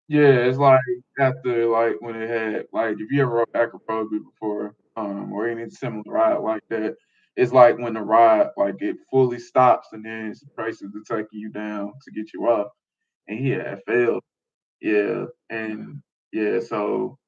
Yeah, it's like after like when it had like if you ever rode acrophobia before, or any similar ride like that, it's like when the ride like it fully stops and then it's basically taking you down to get you up. And he had failed. Yeah. And yeah, so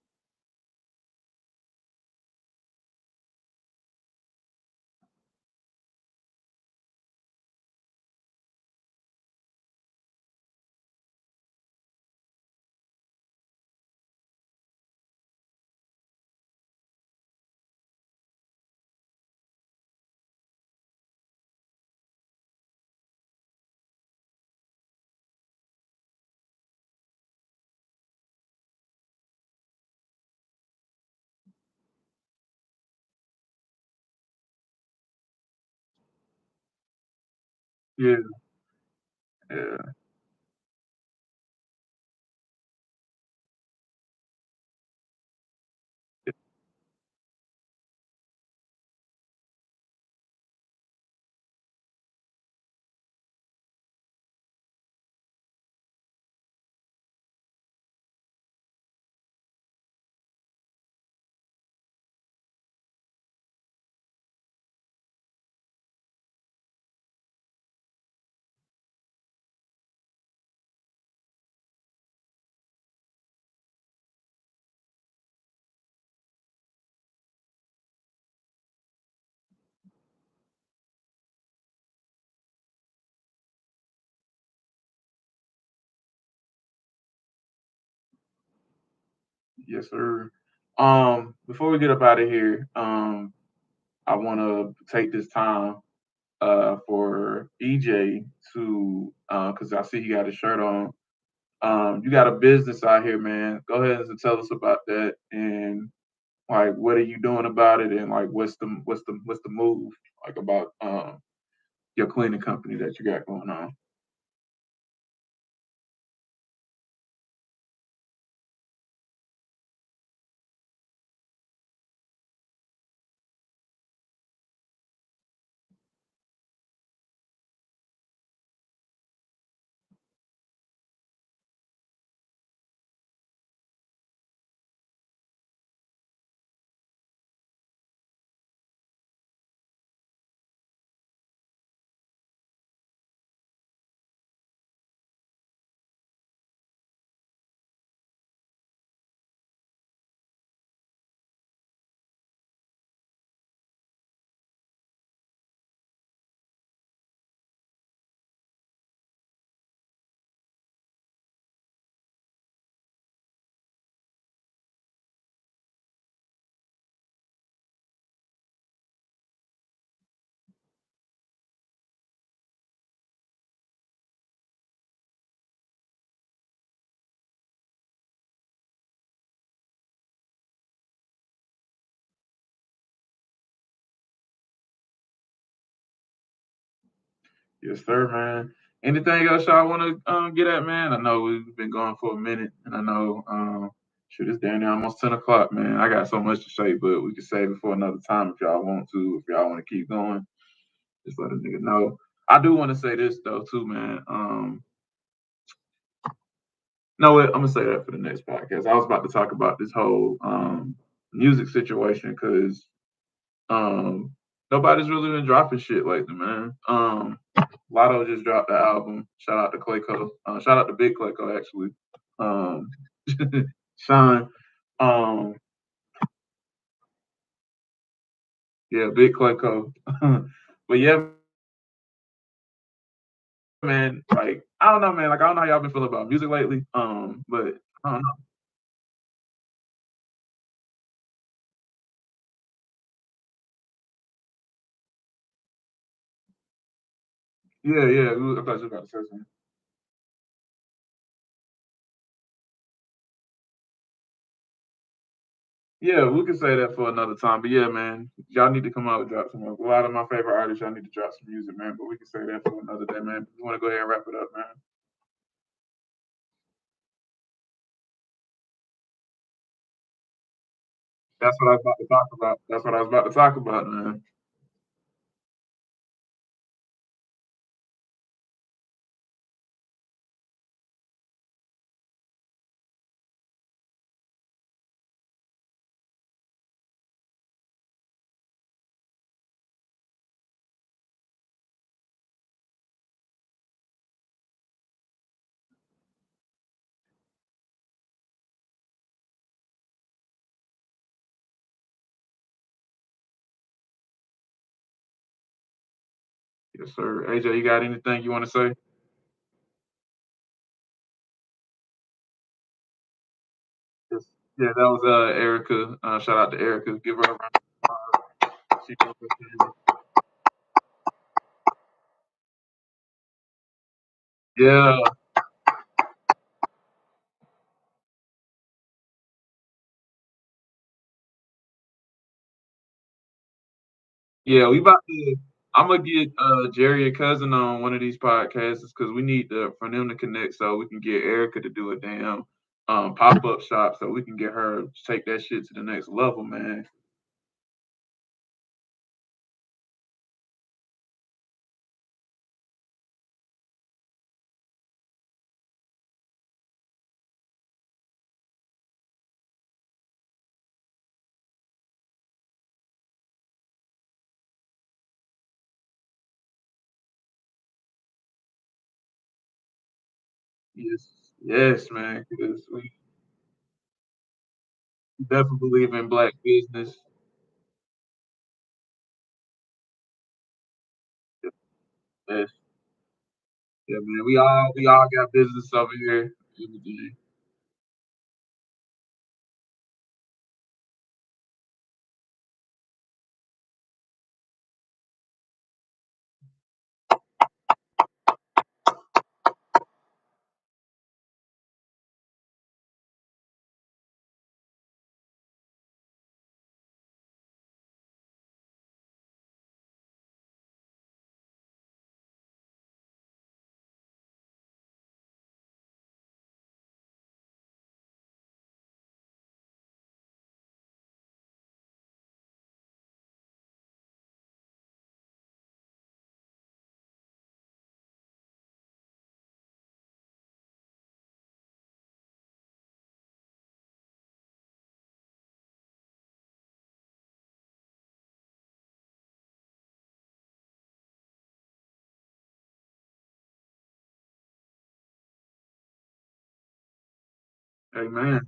yeah, yeah. Yes, sir. Before we get up out of here, I want to take this time for EJ to because I see he got his shirt on. You got a business out here, man. Go ahead and tell us about that, and like what are you doing about it, and like what's the move like about your cleaning company that you got going on. Yes, sir, man. Anything else y'all want to get at, man? I know we've been going for a minute, and I know, shoot, it's down there almost 10 o'clock, man. I got so much to say, but we can save it for another time if y'all want to. If y'all want to keep going, just let a nigga know. I do want to say this though, too, man. No, what? I'm gonna say that for the next podcast. I was about to talk about this whole music situation because um, nobody's really been dropping shit lately, man. Lotto just dropped the album. Shout out to Clayco. Shout out to Big Clayco actually. Um, Sean. Um, yeah, Big Clayco. But yeah, man. Like I don't know, man. Like I don't know how y'all been feeling about music lately. But I don't know. Yeah, yeah. I thought you were about to say something. Yeah, we can say that for another time. But yeah, man, y'all need to come out and drop some. A lot of my favorite artists, y'all need to drop some music, man. But we can say that for another day, man. You want to go ahead and wrap it up, man? That's what I was about to talk about. That's what I was about to talk about, man. Yes, sir. AJ, you got anything you want to say? Yes. Yeah, that was Erica. Shout out to Erica. Give her a round of applause. She broke her down. Yeah, yeah. We about to. I'm gonna get Jerry and cousin on one of these podcasts because we need for them to connect so we can get Erica to do a damn pop up shop so we can get her to take that shit to the next level, man. Yes, yes, man. Because we definitely believe in black business. Yes, yeah, man. We all got business over here. Everything. Amen.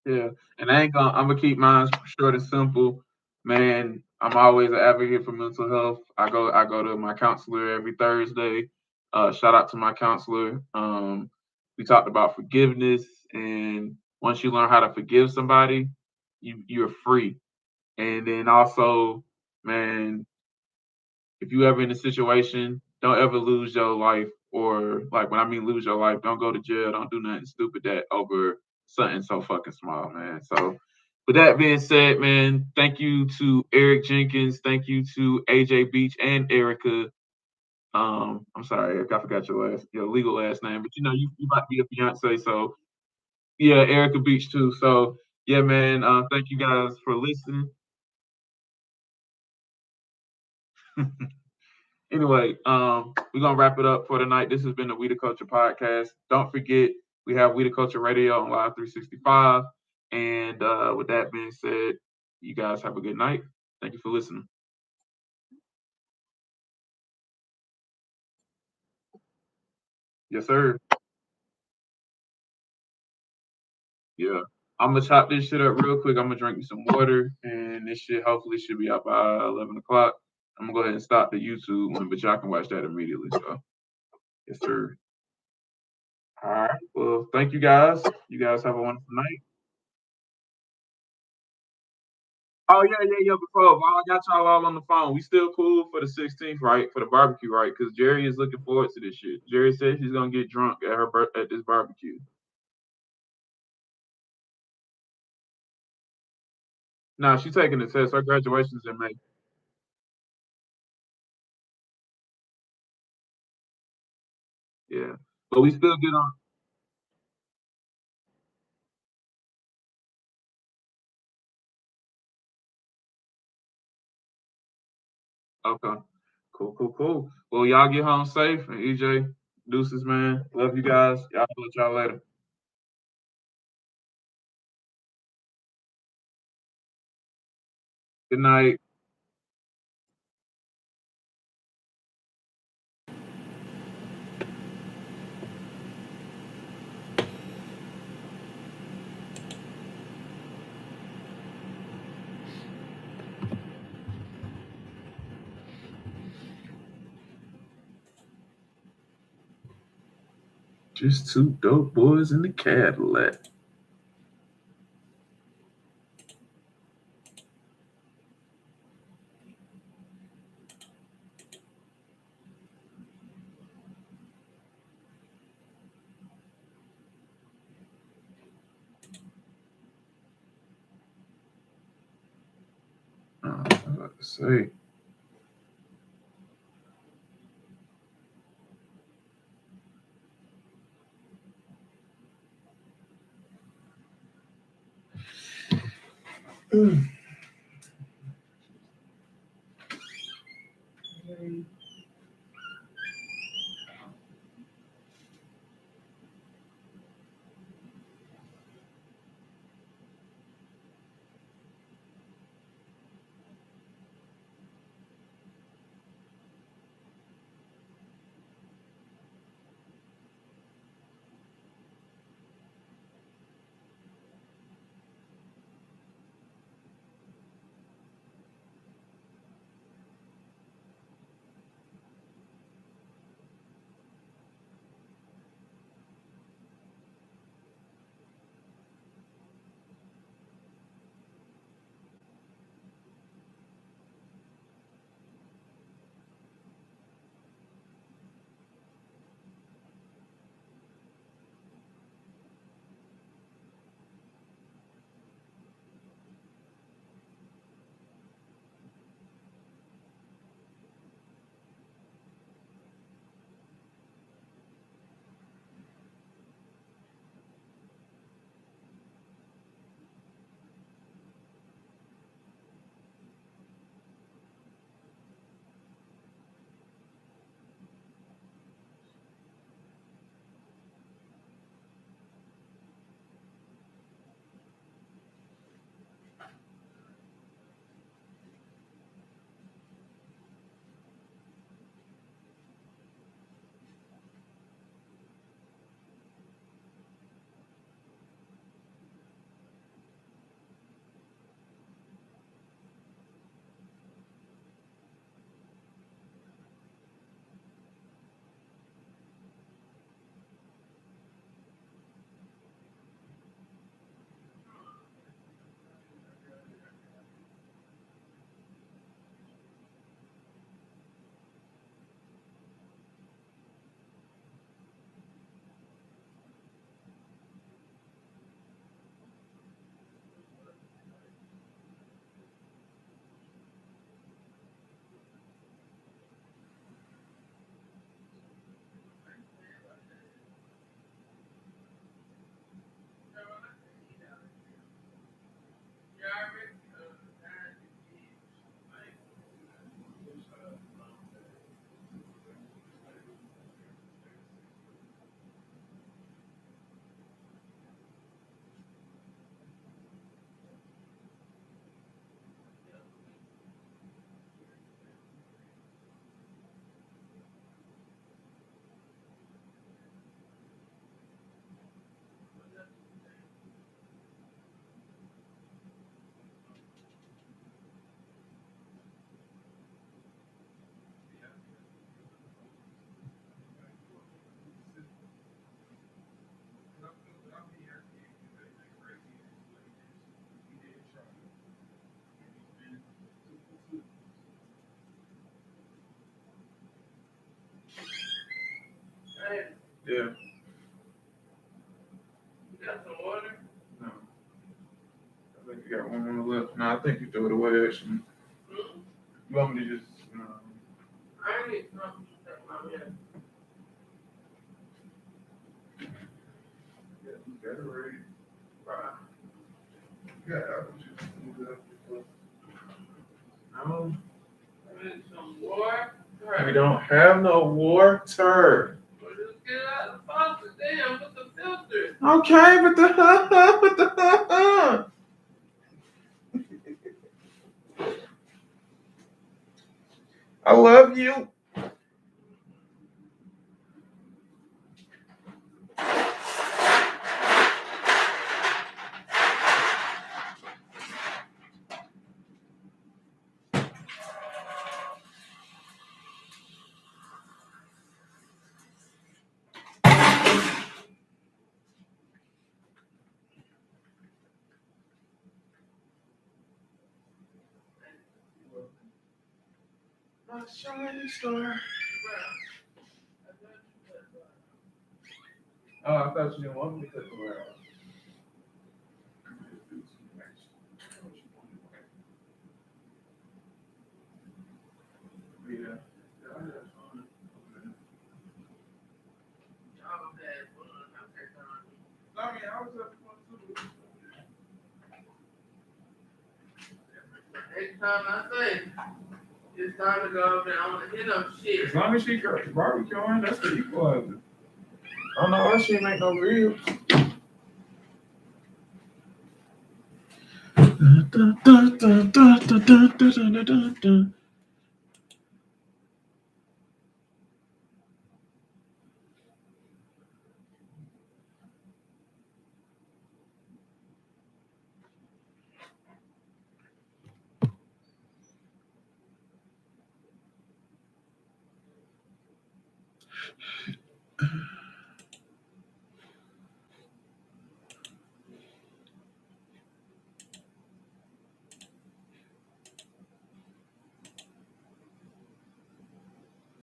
Yeah, and I'm gonna keep mine short and simple. Man, I'm always an advocate for mental health. I go to my counselor every Thursday. Shout out to my counselor. We talked about forgiveness, and once you learn how to forgive somebody, you're free. And then also, man, if you ever in a situation, don't ever lose your life, or like when I mean lose your life, don't go to jail, don't do nothing stupid that over something so fucking small, man. So with that being said, man, thank you to Eric Jenkins, thank you to AJ Beach and Erica. I'm sorry, Eric, I forgot your legal last name, but you about to be a fiance, so yeah, Erica Beach too. So yeah, man, thank you guys for listening. Anyway, we're gonna wrap it up for tonight. This has been the We the Culture podcast. Don't forget, we have We the Culture Radio on Live 365. And with that being said, you guys have a good night. Thank you for listening. Yes, sir. Yeah. I'm gonna chop this shit up real quick. I'm gonna drink me some water, and this shit hopefully should be up by 11 o'clock. I'm gonna go ahead and stop the YouTube one, but y'all can watch that immediately. So, yes, sir. All right. Well, thank you guys. You guys have a wonderful night. Oh yeah, yeah, yeah. Before while I got y'all all on the phone, we still cool for the 16th, right? For the barbecue, right? Because Jerry is looking forward to this shit. Jerry said she's gonna get drunk at at this barbecue. Nah, she's taking the test. Her graduation's in May. Yeah, but we still get on. Okay, cool, cool, cool. Well, y'all get home safe, and EJ, deuces, man. Love you guys. Y'all let y'all later. Good night. Just two dope boys in the Cadillac. I was about to say. Yeah. You got some water? No. I think you got one on the left. No, I think you threw it away actually. Mm-hmm. You want me to just I need something to take my head. yeah, you got it ready. Right. Yeah, I was just move it up. No. I need some water. We don't have no water. Well, just get it out of the faucet, damn, with the filter. Okay, but the I love you. My shining star. Oh, I thought you didn't want me to cut the wire off. Yeah. I mean, I was up Next time I say it's time to go over there, I want to hit them shit. as long as she barbecuing, that's the equalizer. I don't know why she make no ribs.